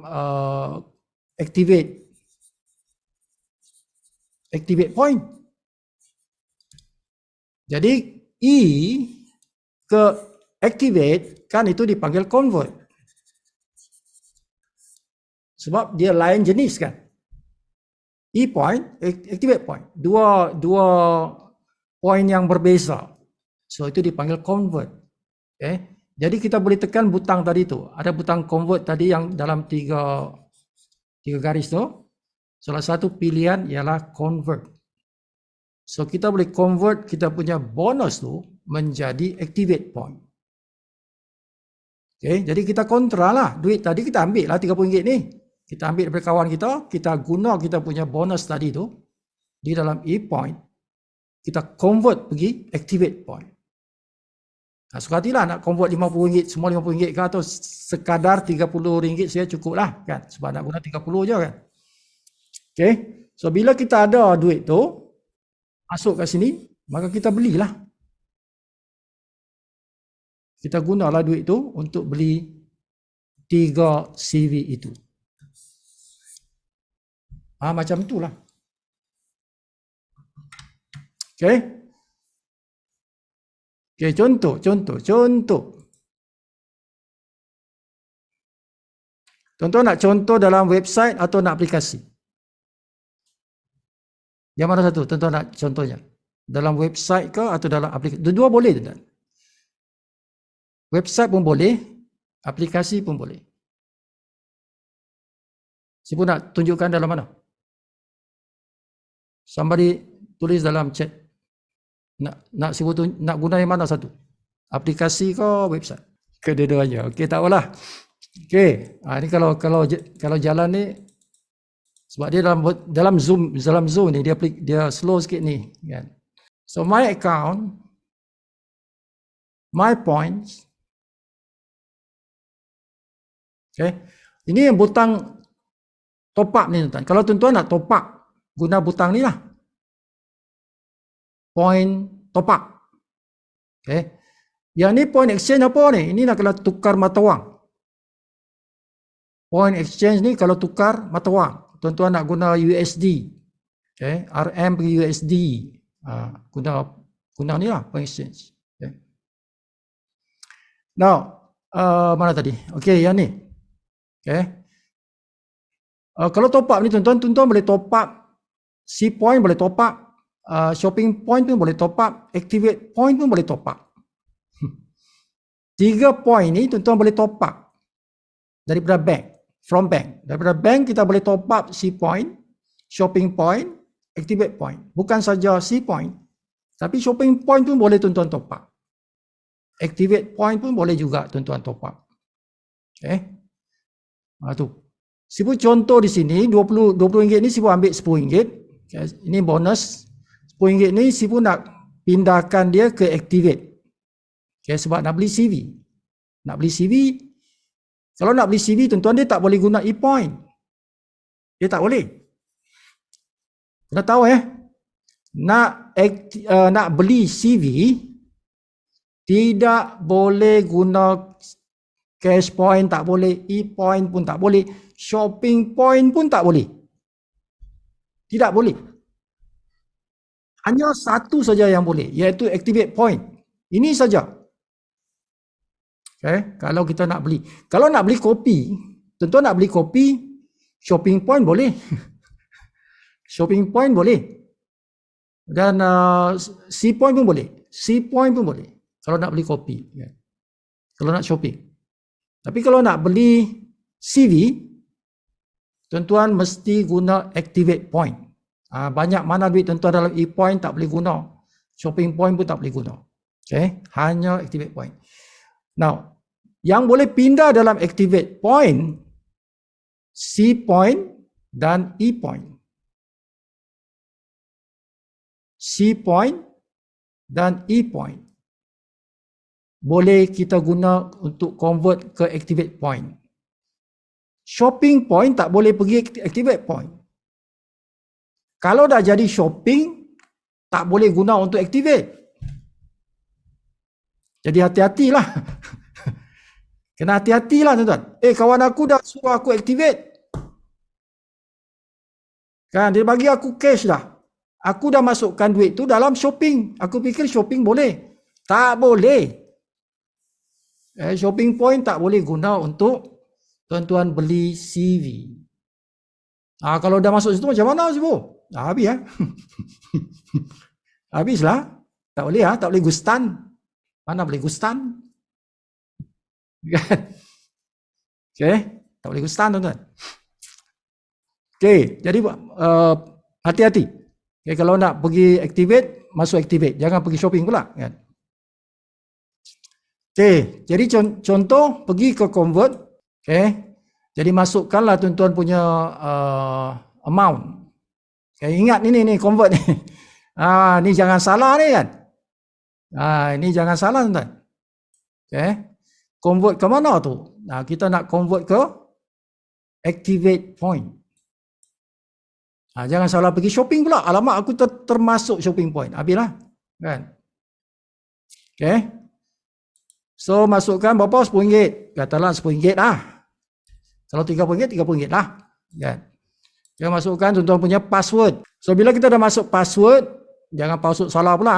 activate point. Jadi E ke activate kan itu dipanggil convert. Sebab dia lain jenis kan. E point, activate point. Dua point yang berbeza. So itu dipanggil convert. Okay. Jadi kita boleh tekan butang tadi tu. Ada butang convert tadi yang dalam tiga garis tu. Salah satu pilihan ialah convert. So kita boleh convert kita punya bonus tu menjadi activate point. Okay, jadi kita kontra lah. Duit tadi kita ambil lah RM30 ni. Kita ambil daripada kawan kita guna kita punya bonus tadi tu di dalam e-point. Kita convert pergi activate point. Nah, suka hatilah nak convert RM50, semua RM50 ke atau sekadar RM30 saya cukup lah kan. Sebab nak guna 30 je kan. Okay, so bila kita ada duit tu masuk kat sini, maka kita belilah. Kita gunalah duit tu untuk beli 3 CV itu. Macam itulah. Okay. Okay, contoh. Contoh nak contoh dalam website atau nak aplikasi? Yang mana satu? Contoh nak contohnya. Dalam website ke atau dalam aplikasi? Dua boleh tak? Website pun boleh, aplikasi pun boleh. Siapa nak tunjukkan dalam mana? Somebody tulis dalam chat. Nak guna yang mana satu? Aplikasi ke website? Kedua-duanya. Okey, tak apalah. Okey, ini kalau jalan ni sebab dia dalam Zoom ni dia slow sikit ni kan. So my account, my points. Okay. Ini yang butang top up ni tuan-tuan. Kalau tuan-tuan nak top up, guna butang ni lah. Point top up. Okay. Yang ni point exchange apa ni? Ini nak kalau tukar mata wang. Point exchange ni kalau tukar mata wang. Tuan-tuan nak guna USD. Okay. RM pergi USD. Guna ni lah point exchange. Okay. Now, mana tadi? Okay, yang ni. Okay. Kalau top up ni tuan-tuan boleh top up C point, boleh top up shopping point pun boleh top up, activate point pun boleh top up. 3 point ni tuan-tuan boleh top up daripada bank, from bank. Daripada bank kita boleh top up C point, shopping point, activate point. Bukan saja C point, tapi shopping point pun boleh tuan-tuan top up. Activate point pun boleh juga tuan-tuan top up. Okay. Tu. Sipu contoh di sini RM20 ni sipu ambil RM10. Okay. Ini bonus. RM10 ni sipu nak pindahkan dia ke activate. Okay, sebab nak beli CV. Nak beli CV. Kalau nak beli CV tuan-tuan dia tak boleh guna e-point. Dia tak boleh. Kena tahu nak beli CV tidak boleh guna cash point, tak boleh, e-point pun tak boleh, shopping point pun tak boleh. Tidak boleh. Hanya satu saja yang boleh, iaitu activate point. Ini saja. Okay, kalau kita nak beli. Kalau nak beli kopi, tentu nak beli kopi, shopping point boleh. Shopping point boleh. Dan C point pun boleh. C point pun boleh. Kalau nak beli kopi. Kalau nak shopping. Tapi kalau nak beli CV, tuan-tuan mesti guna activate point. Banyak mana duit tuan-tuan dalam e-point tak boleh guna. Shopping point pun tak boleh guna. Okay, hanya activate point. Now, yang boleh pindah dalam activate point, C point dan E point. C point dan E point. Boleh kita guna untuk convert ke activate point. Shopping point tak boleh pergi activate point. Kalau dah jadi shopping, tak boleh guna untuk activate. Jadi hati-hatilah. Kena hati-hatilah tuan-tuan. Kawan aku dah suruh aku activate. Kan, dia bagi aku cash dah. Aku dah masukkan duit tu dalam shopping. Aku fikir shopping boleh. Tak boleh. Shopping point tak boleh guna untuk tuan-tuan beli CV. Kalau dah masuk situ macam mana sibu? Habis ya. Habislah. Tak boleh tak boleh gustan. Mana boleh gustan? Kan? Okey, tak boleh gustan tuan-tuan. Okey, jadi hati-hati. Okay, kalau nak pergi activate, masuk activate. Jangan pergi shopping pula. Kan? Okey, jadi contoh pergi ke convert. Okay. Jadi masukkanlah tuan-tuan punya amount. Okay, ingat ni convert ni. Ni jangan salah ni kan. Ini jangan salah tuan-tuan. Okay. Convert ke mana tu? Kita nak convert ke activate point. Jangan salah pergi shopping pula. Alamak, aku termasuk shopping point. Habislah. Kan? Okay. So, masukkan berapa? RM10. Katalah RM10 lah. Kalau RM30, RM30 lah. Kan? Kita masukkan tuan-tuan punya password. So, bila kita dah masuk password, jangan password salah pula.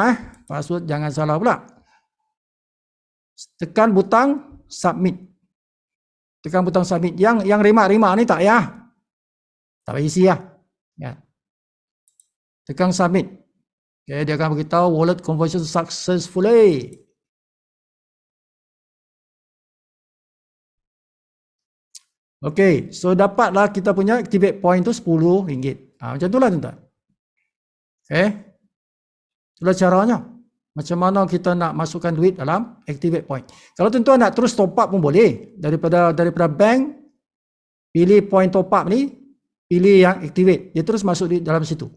Password jangan salah pula. Tekan butang submit. Tekan butang submit. Yang remak-remak ni tak payah. Tak payah isi lah. Ya. Tekan submit. Okay, dia akan beritahu wallet conversion successfully. Okay, so dapatlah kita punya activate point tu RM10. Macam itulah tuan-tuan. Okay. Itulah caranya. Macam mana kita nak masukkan duit dalam activate point. Kalau tuan-tuan nak terus top up pun boleh. Daripada bank, pilih point top up ni, pilih yang activate. Dia terus masuk di dalam situ.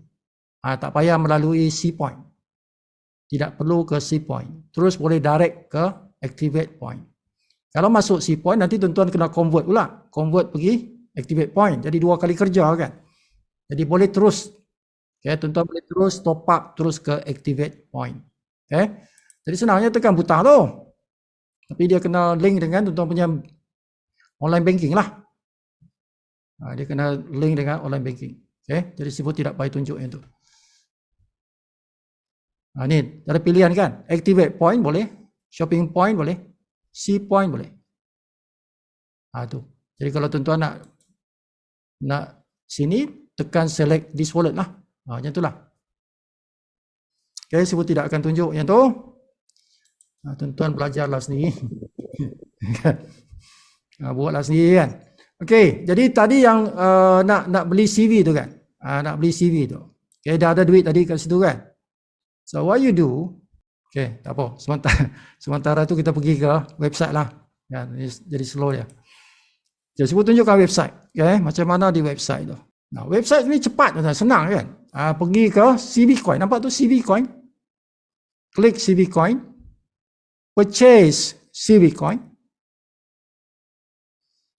Tak payah melalui C point. Tidak perlu ke C point. Terus boleh direct ke activate point. Kalau masuk C point, nanti tuan-tuan kena convert pula. Convert pergi activate point. Jadi 2 kali kerja kan. Jadi boleh terus. Okay, tuan-tuan boleh terus top up terus ke activate point. Okay. Jadi senangnya tekan butang tu. Tapi dia kena link dengan tuan-tuan punya online banking lah. Dia kena link dengan online banking. Okay. Jadi Sifu tidak payah tunjuk yang tu. Ni ada pilihan kan. Activate point boleh. Shopping point boleh. C point boleh. Tu. Jadi kalau tuan-tuan nak sini, tekan select this wallet lah. Macam itulah. Okay, Sifu tidak akan tunjuk yang tu. Tuan-tuan belajarlah sendiri. Buatlah sendiri kan. Okay, jadi tadi yang nak beli CV tu kan. Nak beli CV tu. Okay, dah ada duit tadi kat situ kan. So what you do, okay, tak apa. Sementara tu kita pergi ke website lah. Ya, jadi slow dia. Jadi Sifu tunjukkan website. Okay, macam mana di website tu. Nah, website ni cepat, senang kan. Pergi ke CV Coin. Nampak tu CV Coin? Klik CV Coin. Purchase CV Coin.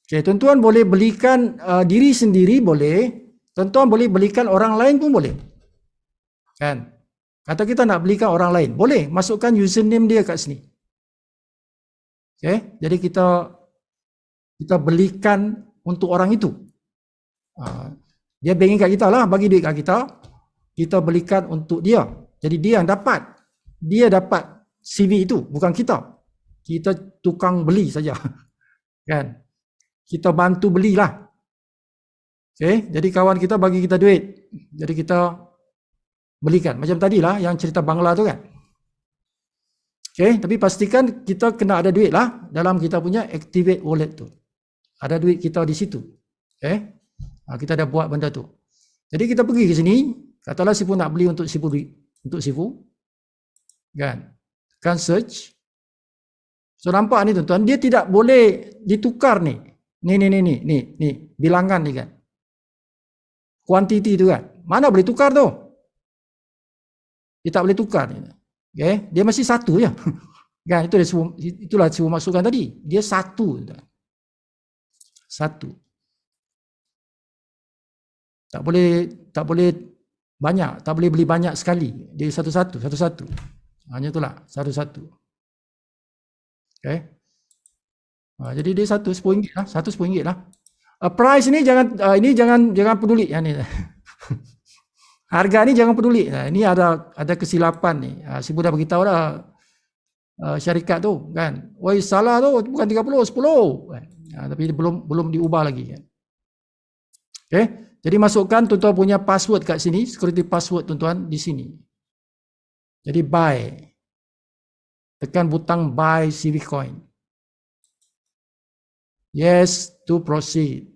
Okay, tuan-tuan boleh belikan diri sendiri boleh. Tuan-tuan boleh belikan orang lain pun boleh. Kan? Kata kita nak belikan orang lain. Boleh. Masukkan username dia kat sini. Okay. Jadi kita belikan untuk orang itu. Dia banking kat kita lah. Bagi duit kat kita. Kita belikan untuk dia. Jadi dia yang dapat. Dia dapat CV itu. Bukan kita. Kita tukang beli saja. Kan? Kita bantu belilah. Okay. Jadi kawan kita bagi kita duit. Jadi kita belikan. Macam tadilah yang cerita Bangla tu kan. Okay. Tapi pastikan kita kena ada duit lah dalam kita punya activate wallet tu. Ada duit kita di situ. Okay. Kita dah buat benda tu. Jadi kita pergi ke sini. Katalah Sifu nak beli untuk Sifu. Kan. Tekan search. So nampak ni tuan-tuan. Dia tidak boleh ditukar ni. Ni. Bilangan ni kan. Kuantiti tu kan. Mana boleh tukar tu? Dia tak boleh tukar. Okay. Dia masih satu je. Kan? Itulah Sifu masukkan tadi. Dia satu. Satu. Tak boleh banyak. Tak boleh beli banyak sekali. Dia satu-satu. Hanya itulah. Satu-satu. Okay. Jadi dia satu RM10 lah, satu RM10 lah. Price ni jangan peduli yang ni. Harga ni jangan peduli. Ini ada kesilapan ni. Sibu dah beritahu dah syarikat tu kan. Woi salah tu bukan 30, 10. Tapi belum diubah lagi kan. Okey. Jadi masukkan tuan-tuan punya password kat sini, security password tuan-tuan di sini. Jadi buy. Tekan butang buy CV coin. Yes to proceed.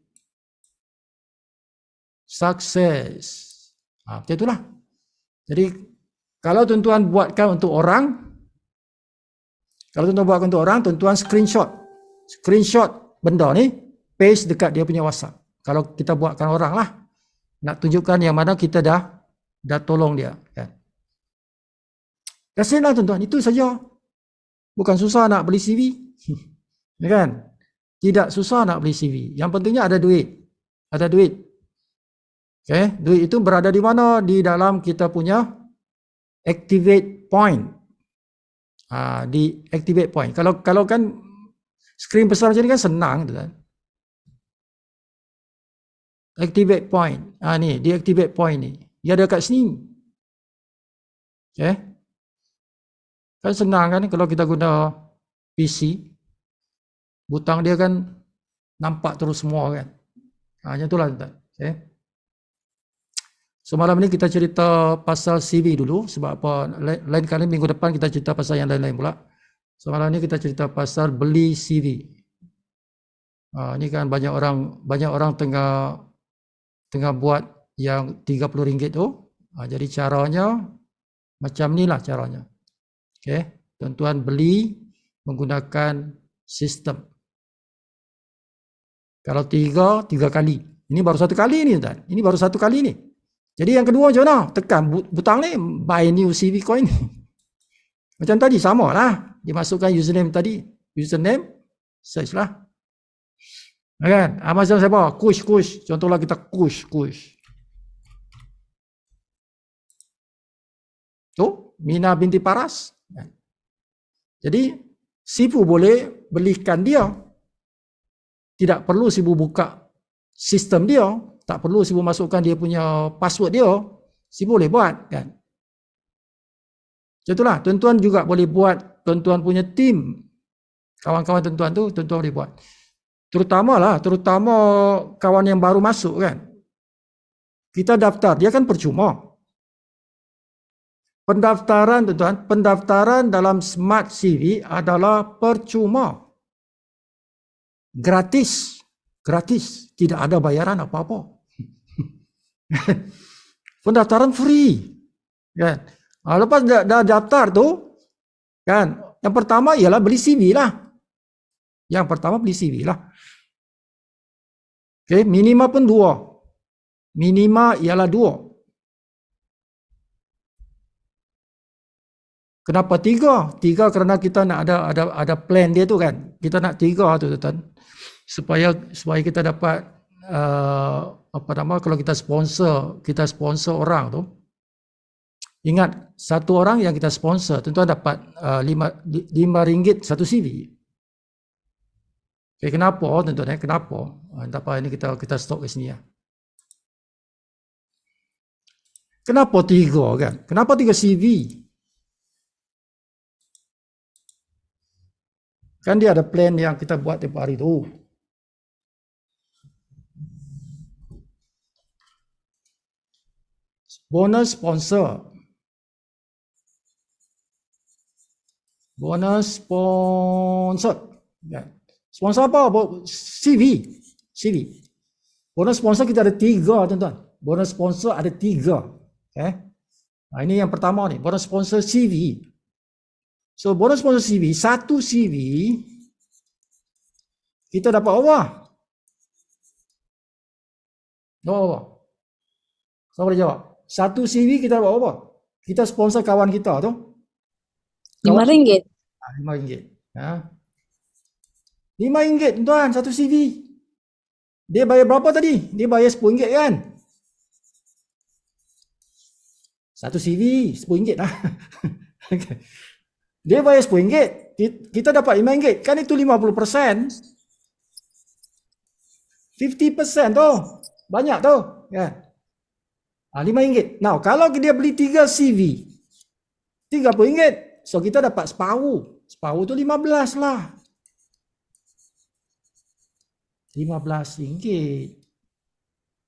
Success. Macam itulah. Jadi kalau tuan-tuan buatkan untuk orang, tuan-tuan screenshot benda ni, paste dekat dia punya WhatsApp. Kalau kita buatkan orang lah, nak tunjukkan yang mana kita dah tolong dia. Kan? Kasihlah tuan-tuan, itu saja. Bukan susah nak beli CV. Ya kan? Tidak susah nak beli CV. Yang pentingnya ada duit. Ada duit. Okay? Duit itu berada di mana? Di dalam kita punya activate point. Di activate point. Kalau kan screen besar macam ni kan senang kan. Activate point. Ni di activate point ni. Dia ada kat sini. Okay? Kan senang kan kalau kita guna PC. Butang dia kan nampak terus semua kan. Macam itulah tuan. Okay? So malam ni kita cerita pasal CV dulu, sebab apa lain kali minggu depan kita cerita pasal yang lain-lain pula. So malam ni kita cerita pasal beli CV. Ni kan banyak orang tengah buat yang RM30 tu. Jadi caranya macam ni lah caranya. Okey, tuan-tuan beli menggunakan sistem. Kalau tiga kali. Ini baru satu kali ni tuan. Ini baru satu kali ni. Jadi yang kedua macam mana? Tekan butang ni, buy new CV coin ni. Macam tadi, sama lah. Dia masukkan username tadi. Username, search lah. Kan? Macam siapa? Kush. Contohlah kita Kush. Tu, Mina binti Paras. Jadi, Sifu boleh belikan dia. Tidak perlu Sifu buka sistem dia. Tak perlu Sifu masukkan dia punya password dia. Sifu boleh buat kan. Macam itulah. Tuan-tuan juga boleh buat tuan-tuan punya team. Kawan-kawan tuan-tuan tu, tuan-tuan boleh buat. Terutama kawan yang baru masuk kan. Kita daftar, dia kan percuma. Pendaftaran tuan-tuan, pendaftaran dalam Smart CV adalah percuma. Gratis. Tidak ada bayaran apa-apa. Pendaftaran free. Kan? Lepas dah daftar tu, kan? Yang pertama ialah beli CV lah. Okay, minima pun 2. Minima ialah 2. Kenapa 3? 3 kerana kita nak ada plan dia tu kan. Kita nak 3 tu tuan. Supaya kita dapat kalau kita sponsor orang tu. Ingat, satu orang yang kita sponsor, tuan-tuan dapat RM5 satu CV. Okay, kenapa tuan-tuan? Kenapa? Tak apa, ini kita stop kat sini ya. Kenapa 3 kan? Kenapa 3 CV? Kan dia ada plan yang kita buat tiap hari tu. Bonus sponsor. Sponsor apa? CV. Bonus sponsor kita ada 3 tuan-tuan. Bonus sponsor ada 3. Okay. Ini yang pertama ni. Bonus sponsor CV. So bonus sponsor CV, satu CV kita dapat apa? Siapa boleh jawab? Satu CV kita dapat apa? Kita sponsor kawan kita tu. RM5. RM5. RM5 tuan, satu CV. Dia bayar berapa tadi? Dia bayar RM10 kan? Satu CV RM10 lah. Dia bayar RM10. Kita dapat RM5. Kan itu 50%. 50% tu. Banyak tu. Kan? RM5. Now, kalau dia beli 3 CV, RM30. So, kita dapat separuh. Separuh tu 15 lah. RM15.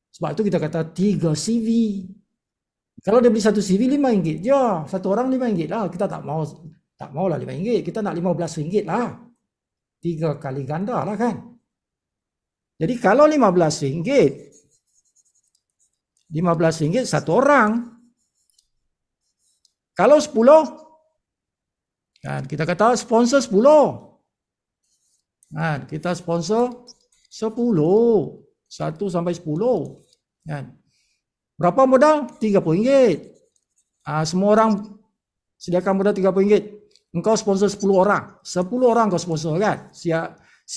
Sebab tu kita kata 3 CV. Kalau dia beli 1 CV RM5 je. Satu orang RM5 lah. Kita tak mau lah RM5. Kita nak RM15 lah. 3 kali ganda lah kan. Jadi kalau RM15, RM15 satu orang. Kalau 10, kan, kita kata sponsor 10. Kan, kita sponsor 10. 1 sampai 10. Kan. Berapa modal? RM30. Semua orang sediakan modal RM30. Engkau sponsor 10 orang. 10 orang kau sponsor kan. Si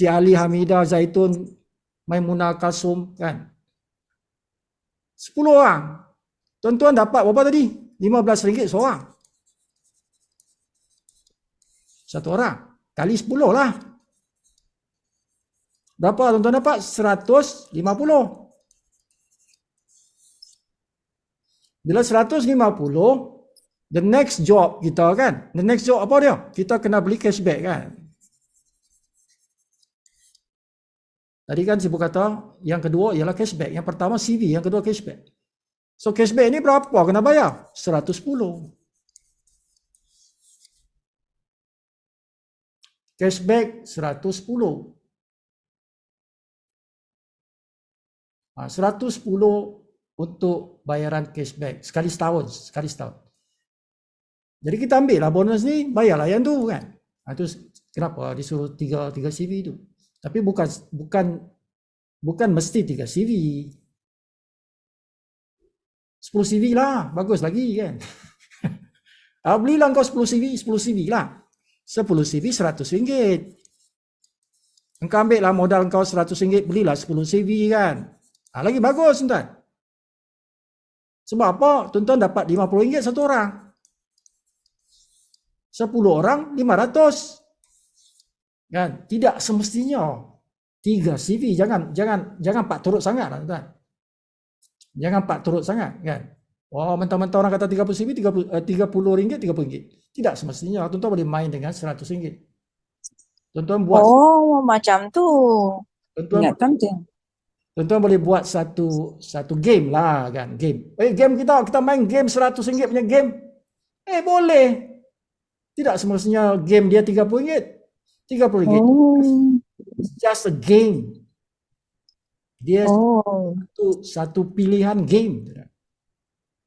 Ali Hamidah Zaitun Maimunah Kasum kan. 10 orang. Tuan-tuan dapat berapa tadi? RM15 seorang. Satu orang. Kali 10 lah. Berapa tuan-tuan dapat? 150. Bila 150, the next job kita kan. The next job apa dia? Kita kena beli cashback kan. Tadi kan Sibu kata yang kedua ialah cashback. Yang pertama CV, yang kedua cashback. So cashback ni berapa kena bayar? 110. Cashback 110. 110 untuk bayaran cashback sekali setahun. Jadi kita ambil lah bonus ni, bayarlah yang tu kan. Itu kenapa disuruh 3 CV tu. Tapi bukan mesti 3 CV. 10 CV lah, bagus lagi kan. Belilah kau 10 CV lah. 10 CV RM100. Engkau ambil lah modal kau RM100, belilah 10 CV kan. Lagi bagus tuan. Sebab apa? Tuan-tuan dapat RM50 satu orang. 10 orang 500. Kan? Tidak semestinya 3 CV. Jangan pak turut sangat lah, tuan. Jangan pak turut sangat kan. Wah, mentang-mentang orang kata 30 CV RM30. Tidak semestinya. Tuan-tuan boleh main dengan RM100. Tuan-tuan buat macam tu. Ingatkan tu. Tuan-tuan boleh buat satu game lah kan. Game kita main game RM100 punya game. Boleh. Tidak semestinya game dia RM30. It's just a game. Dia satu pilihan game.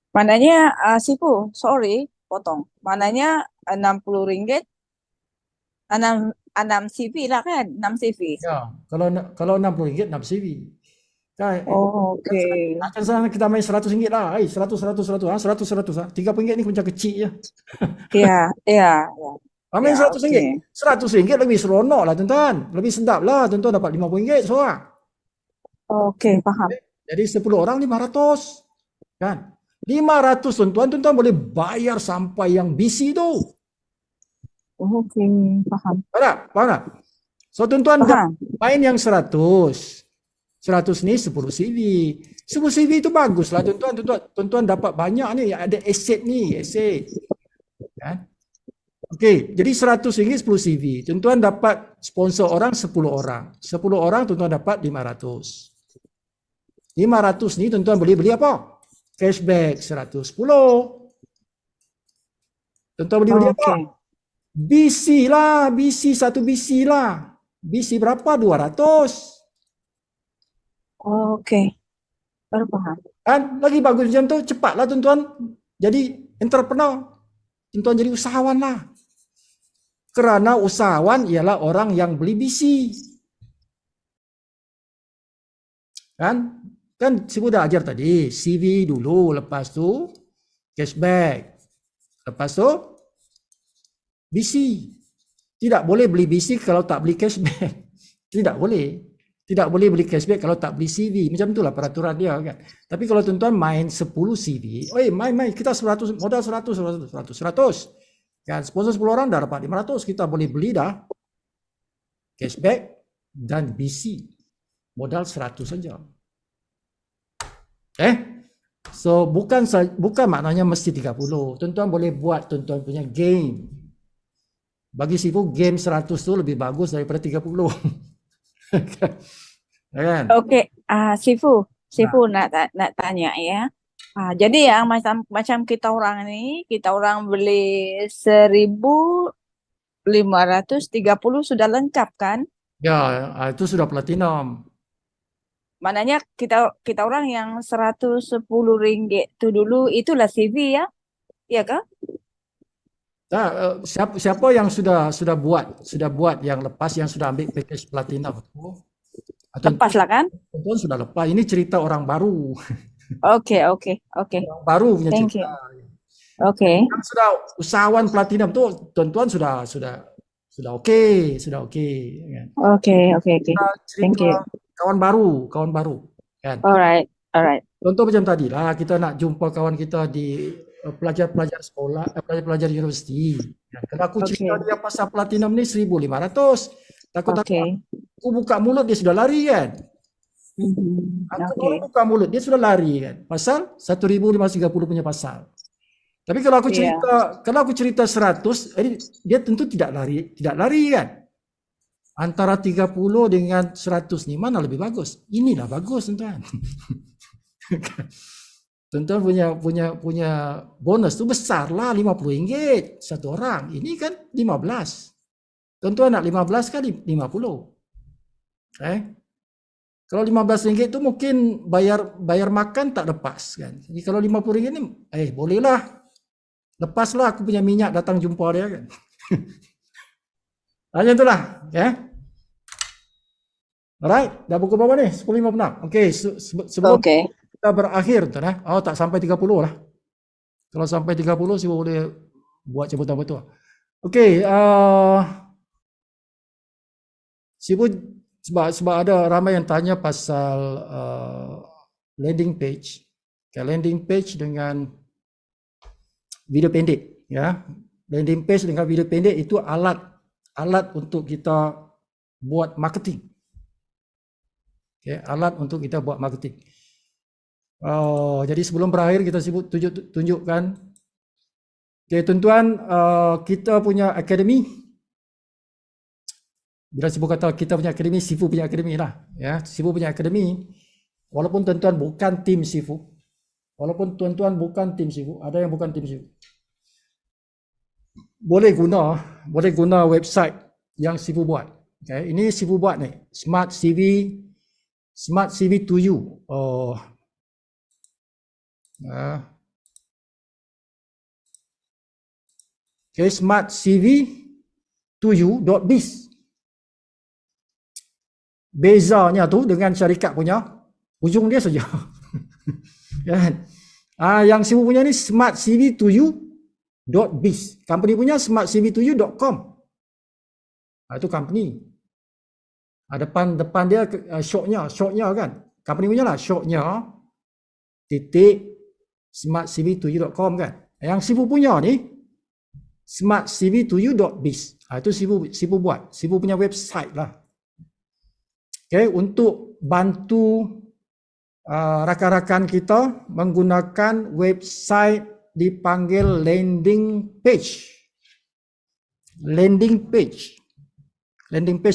Mananya Sipu, sorry, potong. Mananya RM60. 6 CV lah kan? 6 CV. Ya, kalau RM60 6 CV. Kan, Okey. Akan sana kita main RM100 lah. 100. RM30 ni macam kecil je. Ya. Main Ya, RM100. okey. RM100 lebih seronok lah tuan-tuan. Lebih sedap lah. Tuan-tuan dapat RM50 seorang. Okey, faham. Jadi 10 orang RM500. Kan? RM500 tuan-tuan boleh bayar sampai yang BC tu. Okey, faham. Faham tak? So tuan-tuan main yang 100 ni 10 CV. 10 CV itu bagus lah tuan-tuan. Tuan-tuan dapat banyak ni. Ada aset ni. Kan? Okey, jadi RM100 10 CV. Tuan-tuan dapat sponsor orang 10 orang. 10 orang tuan-tuan dapat RM500. RM500 ni tuan-tuan boleh beli apa? Cashback 110. Tuan-tuan boleh beli apa? BC lah. Satu BC lah. BC berapa? 200. Okey. Baru faham. Kan? Lagi bagus macam tu. Cepatlah tuan-tuan. Jadi entrepreneur. Tuan-tuan jadi usahawan lah. Kerana usahawan ialah orang yang beli BC. Kan saya dah ajar tadi. CV dulu. Lepas tu cashback. Lepas tu BC. Tidak boleh beli BC kalau tak beli cashback. Tidak boleh. Tidak boleh beli cashback kalau tak beli CV. Macam itulah peraturan dia kan. Tapi kalau tuan-tuan main 10 CV. Main. Kita 100. Modal 100. Kan, sponsor 10 orang dah dapat 500. Kita boleh beli dah cashback dan BC. Modal 100 saja. So bukan maknanya mesti 30. Tuan-tuan boleh buat tuan-tuan punya game. Bagi Sifu game 100 tu lebih bagus daripada 30. Kan? Oke, Sifu, nak tanya ya. Jadi yang macam kita orang beli 1.530 sudah lengkap kan? Ya, itu sudah platinum. Mananya kita orang yang 110 ringgit itu dulu itulah CV ya, iya kah? Siapa yang sudah buat yang lepas, yang sudah ambil package platinum itu, Lepas lah kan? tuan sudah lepas. Ini cerita orang baru. Oke. Orang baru punya Thank cerita. you. Oke. Yang sudah usahawan platinum tuh tuan-tuan sudah oke, kan. Oke. Kita Thank cerita you. kawan baru kan. Alright. Contoh macam tadi lah, kita nak jumpa kawan kita di pelajar-pelajar sekolah, pelajar-pelajar universiti. Kalau aku cerita dia pasal platinum ni 1.500, takut Oke. aku buka mulut dia sudah lari kan. Aku baru buka mulut dia sudah lari kan. Pasal 1.530 punya pasal. Tapi kalau aku cerita 100, dia tentu tidak lari kan. Antara 30 dengan 100 ni mana lebih bagus? Inilah bagus tuan-tuan. Tuan-tuan punya bonus tu besar lah, RM50 satu orang. Ini kan 15. Tuan-tuan nak 15 kali 50. Kalau RM15 tu mungkin bayar makan tak lepas kan. Jadi kalau RM50 ni bolehlah. Lepaslah aku punya minyak datang jumpa dia kan. Hanya itulah, ya. Alright, dah pukul berapa ni? 10.56. Okey, sebelum kita berakhir tuan tak sampai 30 lah. Kalau sampai 30 sih boleh buat cabutan betul. Okey, sebab ada ramai yang tanya pasal landing page. Landing page dengan video pendek, ya. Landing page dengan video pendek itu alat untuk kita buat marketing. Alat untuk kita buat marketing. Jadi sebelum berakhir kita tunjukkan. Tuan-tuan, kita punya akademi. Bila Sifu kata kita punya akademi, Sifu punya akademi lah, ya. Sifu punya akademi. Walaupun tuan-tuan bukan tim Sifu, ada yang bukan tim Sifu, boleh guna website yang Sifu buat. Ini Sifu buat ni, Smart CV to you. Smart CV to you.biz. Bezanya tu dengan syarikat punya ujung dia saja. Kan? Yang Sifu punya ni Smart CV to you.biz. Company punya smartcv2you.com. Itu company. Depan dia shortnya kan. Company punya lah shortnya .smartcv2you.com kan. Yang Sifu punya ni smartcv2you.biz. Itu Sifu buat. Sifu punya website lah. Untuk bantu rakan-rakan kita menggunakan website dipanggil landing page. Landing page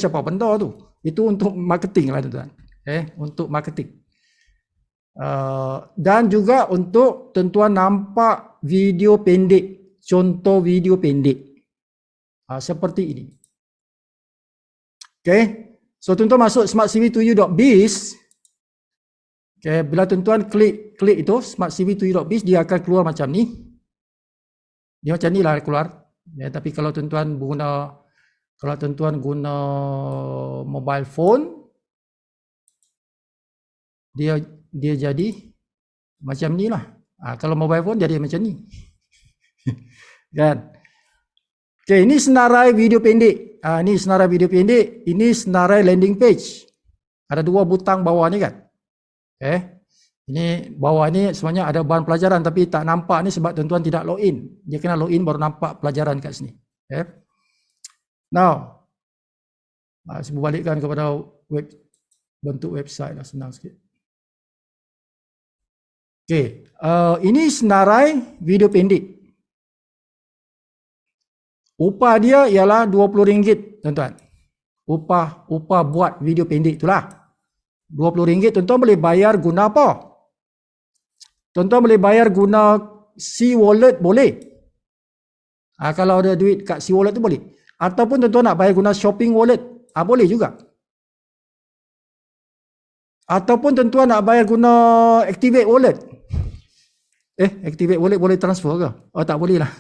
apa benda tu? Itu untuk marketing lah tuan-tuan. Untuk marketing. Dan juga untuk tuan-tuan nampak video pendek, contoh video pendek. Seperti ini. So tuan-tuan masuk smartcv2you.biz. Bila tuan-tuan klik itu smartcv2you.biz, dia akan keluar macam ni. Dia macam ni lah keluar. Tapi kalau tuan-tuan guna mobile phone, dia jadi macam ni lah. Kalau mobile phone jadi macam ni. Kan? Ini senarai video pendek. Ini senarai video pendek. Ini senarai landing page. Ada dua butang bawah ni kan. Ini bawah ni sebenarnya ada bahan pelajaran tapi tak nampak ni sebab tuan-tuan tidak login. Dia kena login baru nampak pelajaran kat sini. Now, saya balikkan kepada bentuk website lah, senang sikit. Okey, ini senarai video pendek. Upah dia ialah RM20, tuan-tuan. Upah buat video pendek itulah. RM20, tuan-tuan boleh bayar guna apa? Tuan-tuan boleh bayar guna C-Wallet boleh. Kalau ada duit kat C-Wallet tu boleh. Ataupun tuan-tuan nak bayar guna shopping wallet, boleh juga. Ataupun tuan-tuan nak bayar guna Activate Wallet. Activate Wallet boleh transfer ke? Oh, tak boleh lah.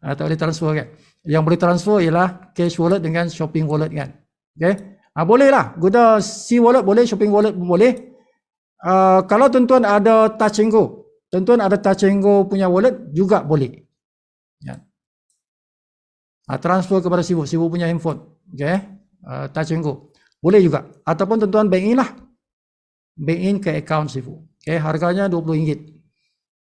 Tak boleh transfer kan. Yang boleh transfer ialah Cash Wallet dengan Shopping Wallet kan. Okay. Boleh lah. Guna C-Wallet boleh, Shopping Wallet pun boleh. Kalau tuan-tuan ada Touch 'n Go, tuan-tuan ada Touch 'n Go punya wallet juga boleh. Ya. Transfer kepada Sifu punya handphone. Okay. Touch 'n Go. Boleh juga. Ataupun tuan-tuan bank in lah. Bank in ke account Sifu. Okay. Harganya RM20.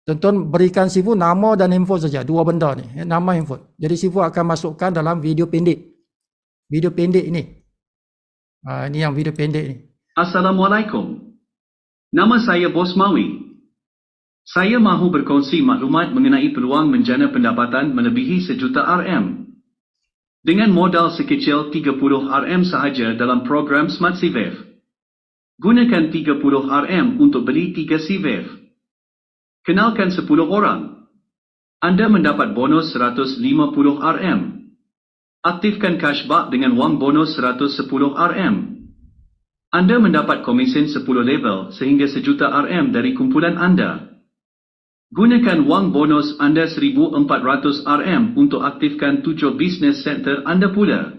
Tuan-tuan berikan Sifu nama dan handphone saja. Dua benda ni. Nama, handphone. Jadi Sifu akan masukkan dalam video pendek. Video pendek ini. Ini yang video pendek ni. Assalamualaikum. Nama saya Bos Mawi. Saya mahu berkongsi maklumat mengenai peluang menjana pendapatan melebihi RM1 juta. Dengan modal sekecil RM30 sahaja dalam program Smart CVEF. Gunakan RM30 untuk beli 3 CVEF. Kenalkan 10 orang. Anda mendapat bonus RM150. Aktifkan cashback dengan wang bonus RM110. Anda mendapat komisen 10 level sehingga RM1 juta dari kumpulan anda. Gunakan wang bonus anda RM1,400 untuk aktifkan 7 business center anda pula.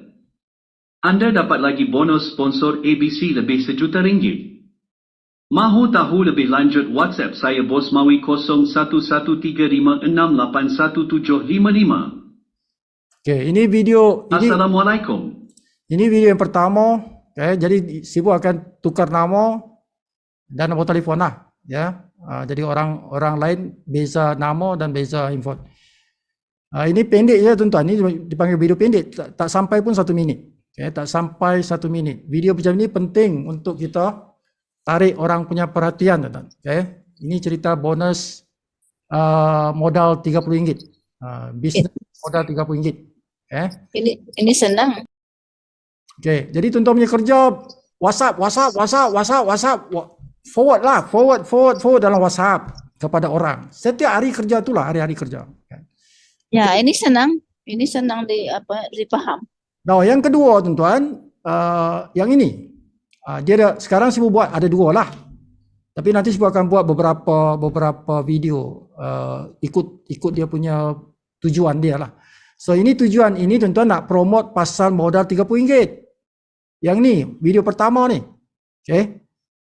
Anda dapat lagi bonus sponsor ABC lebih RM1 juta. Mahu tahu lebih lanjut WhatsApp saya Bos Mawi 0113568175. Okay, ini video. Assalamualaikum. Ini video yang pertama. Okay, jadi Sifu akan tukar nama dan nombor telefon lah. Ya, jadi orang lain beza nama dan beza handphone. Ini pendek je tuan-tuan. Ini dipanggil video pendek. Tak sampai pun 1 minit. Okay, tak sampai 1 minit. Video macam ni penting untuk kita tarik orang punya perhatian, tuan-tuan. Okay. Ini cerita bonus modal RM30. Bisnes modal RM30. Okay. Ini senang. Okay. Jadi tuan-tuan punya kerja WhatsApp. Forward lah. Forward dalam WhatsApp kepada orang. Setiap hari kerja itulah hari-hari kerja. Okay. Ya, ini senang. Ini senang dipaham. Nah, yang kedua tuan-tuan, yang ini. Dia sekarang Sifu buat ada 2 lah. Tapi nanti Sifu akan buat beberapa video ikut dia punya tujuan dia lah. So ini tujuan ini tuan-tuan nak promote pasal modal RM30. Yang ni video pertama ni. Okay.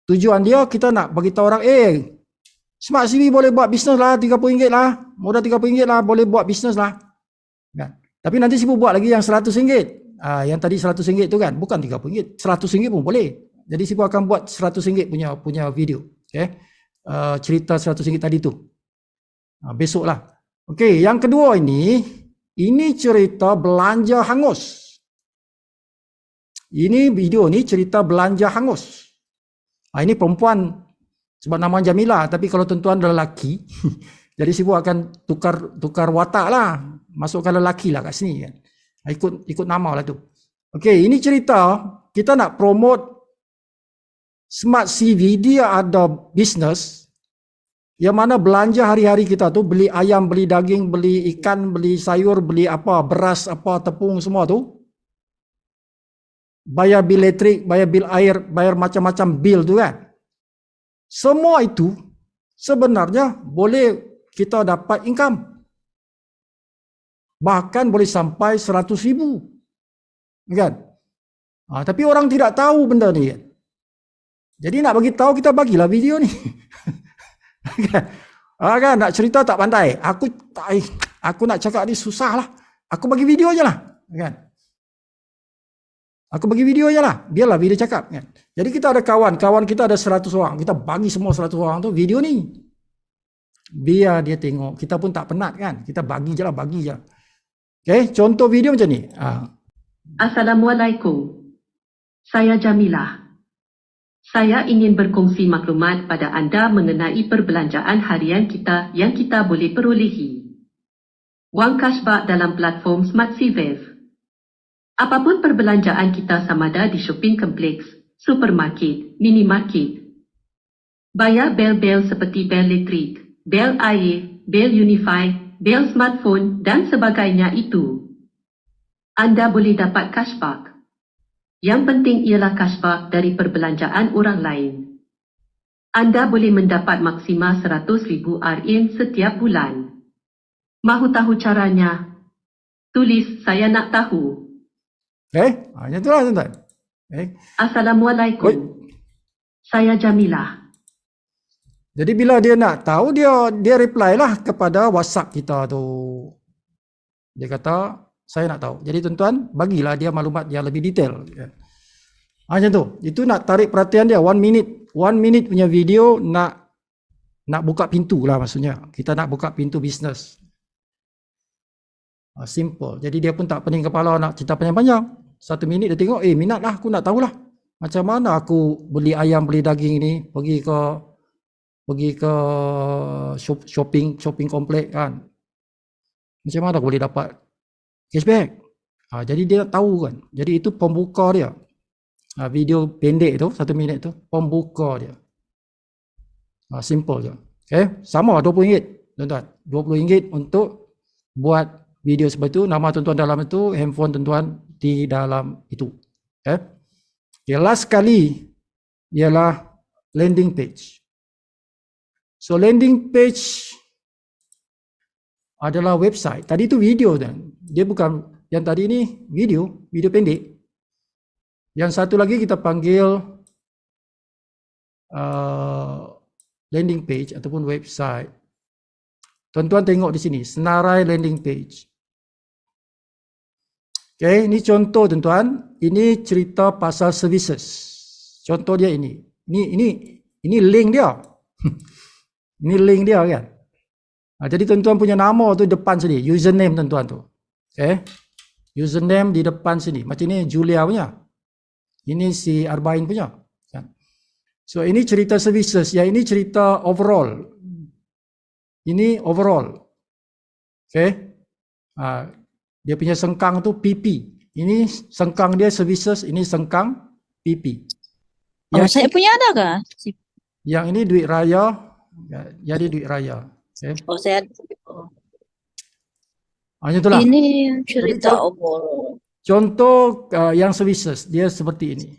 Tujuan dia kita nak bagi tahu orang, Smart CV boleh buat bisnes lah RM30 lah. Modal RM30 lah, boleh buat bisnes lah. Kan? Tapi nanti Sifu buat lagi yang RM100. Yang tadi RM100 tu kan, bukan RM30. RM100 pun boleh. Jadi Sifu akan buat RM100 punya video. Okay. Cerita RM100 tadi tu. Besok lah. Okay, yang kedua ini cerita belanja hangus. Ini video ni cerita belanja hangus. Ini perempuan sebab nama Jamila, tapi kalau tuan-tuan adalah lelaki, jadi Sifu akan tukar watak lah. Masukkan lelaki lah kat sini kan. Ikut nama lah tu. Okey, ini cerita kita nak promote Smart CV. Dia ada bisnes yang mana belanja hari-hari kita tu, beli ayam, beli daging, beli ikan, beli sayur, beli apa, beras, apa, tepung, semua tu. Bayar bil elektrik, bayar bil air, bayar macam-macam bil tu kan. Semua itu sebenarnya boleh kita dapat income. Bahkan boleh sampai RM100,000. Kan? Tapi orang tidak tahu benda ni. Kan? Jadi nak bagi tahu, kita bagilah video ni. Kan? Nak cerita tak pandai. Aku nak cakap ni susah lah. Aku bagi video je lah. Kan? Aku bagi video je lah. Biarlah video cakap. Kan? Jadi kita ada kawan kita ada 100 orang. Kita bagi semua 100 orang tu video ni. Biar dia tengok. Kita pun tak penat kan. Kita bagi je lah, bagi je. Okay, contoh video macam ni. Assalamualaikum. Saya Jamilah. Saya ingin berkongsi maklumat pada anda mengenai perbelanjaan harian kita yang kita boleh perolehi. Wang cashback dalam platform Smart CVEV. Apapun perbelanjaan kita samada di shopping kompleks, supermarket, minimarket. Bayar bel-bel seperti bel elektrik, bel air, bel Unify, bel smartphone dan sebagainya itu. Anda boleh dapat cashback. Yang penting ialah cashback dari perbelanjaan orang lain. Anda boleh mendapat maksima 100,000 RM setiap bulan. Mahu tahu caranya? Tulis saya nak tahu. Macam itulah tuan-tuan. Assalamualaikum. Oi. Saya Jamilah. Jadi bila dia nak tahu, dia reply lah kepada WhatsApp kita tu. Dia kata, saya nak tahu. Jadi tuan-tuan, bagilah dia maklumat yang lebih detail. Macam tu. Itu nak tarik perhatian dia. 1 minute punya video nak buka pintu lah maksudnya. Kita nak buka pintu bisnes. Simple. Jadi dia pun tak pening kepala nak cerita panjang-panjang. 1 minit dia tengok, minat lah, aku nak tahulah. Macam mana aku beli ayam, beli daging ni, pergi ke shopping komplek kan. Macam mana aku boleh dapat cashback? Jadi dia tahu kan. Jadi itu pembuka dia. Video pendek tu, 1 minit tu, pembuka dia. Simple je. Sama RM20 tuan-tuan. RM20 untuk buat video seperti itu. Nama tuan-tuan dalam itu, handphone tuan-tuan di dalam itu. Last sekali ialah landing page. So landing page adalah website. Tadi itu video dan dia bukan, yang tadi ini video pendek. Yang satu lagi kita panggil landing page ataupun website. Tuan-tuan tengok di sini, senarai landing page. Ini contoh tuan-tuan, ini cerita pasal services. Contoh dia ini. Ini link dia. Ini link dia kan. Jadi tuan-tuan punya nama tu depan sini, username tuan-tuan tu. Username di depan sini. Macam ni Julia punya. Ini si Arbain punya. So ini cerita services, yang ini cerita overall. Ini overall. Dia punya sengkang tu PP. Ini sengkang dia services, ini sengkang PP. Saya punya ada kah? Yang ini duit raya, jadi duit raya. Saya Macam itulah. ini cerita Jadi, overall. Contoh yang services dia seperti ini.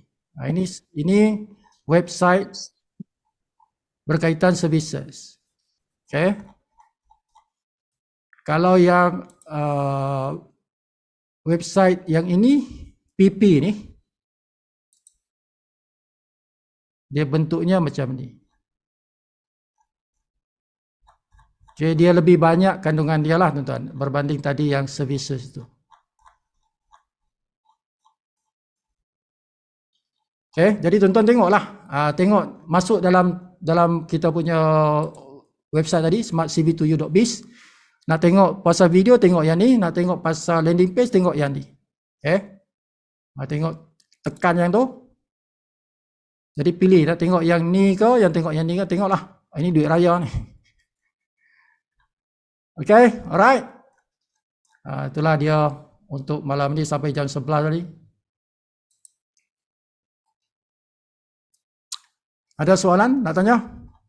Ini website berkaitan services. Kalau yang website yang ini PP ni, dia bentuknya macam ni. Dia lebih banyak kandungan dia lah tuan-tuan berbanding tadi yang services tu. Jadi tuan-tuan tengoklah, tengok masuk dalam kita punya website tadi smartcv2u.biz. Nak tengok pasal video, tengok yang ni. Nak tengok pasal landing page, tengok yang ni. Tengok, tekan yang tu. Jadi pilih, nak tengok yang ni ke, yang tengok yang ni ke, tengoklah. Ini duit raya ni. Alright. Itulah dia untuk malam ni sampai jam 11 tadi. Ada soalan nak tanya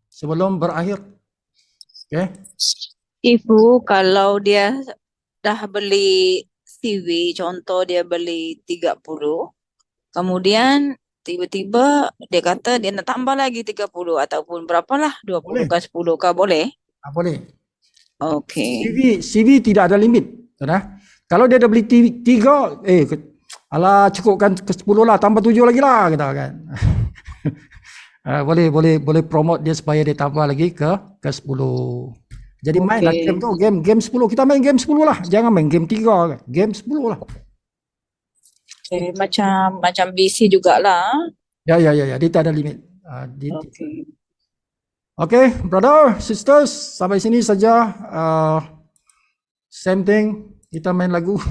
sebelum berakhir? Ibu, kalau dia dah beli CV, contoh dia beli 30, kemudian tiba-tiba dia kata dia nak tambah lagi 30 ataupun berapalah, 20 ke 10 ke, boleh? Boleh. Okey. CV tidak ada limit. Kalau dia dah beli 3, alah cukupkan ke 10 lah, tambah 7 lagi lah kita kan. Boleh promote dia supaya dia tambah lagi ke 10. Jadi main lah game tu, game 10. Kita main game 10 lah. Jangan main game 3 kan. Game 10 lah. Macam BC jugalah. Ya. Dia tak ada limit. Okay, brother, sisters, sampai sini saja. Same thing. Kita main lagu.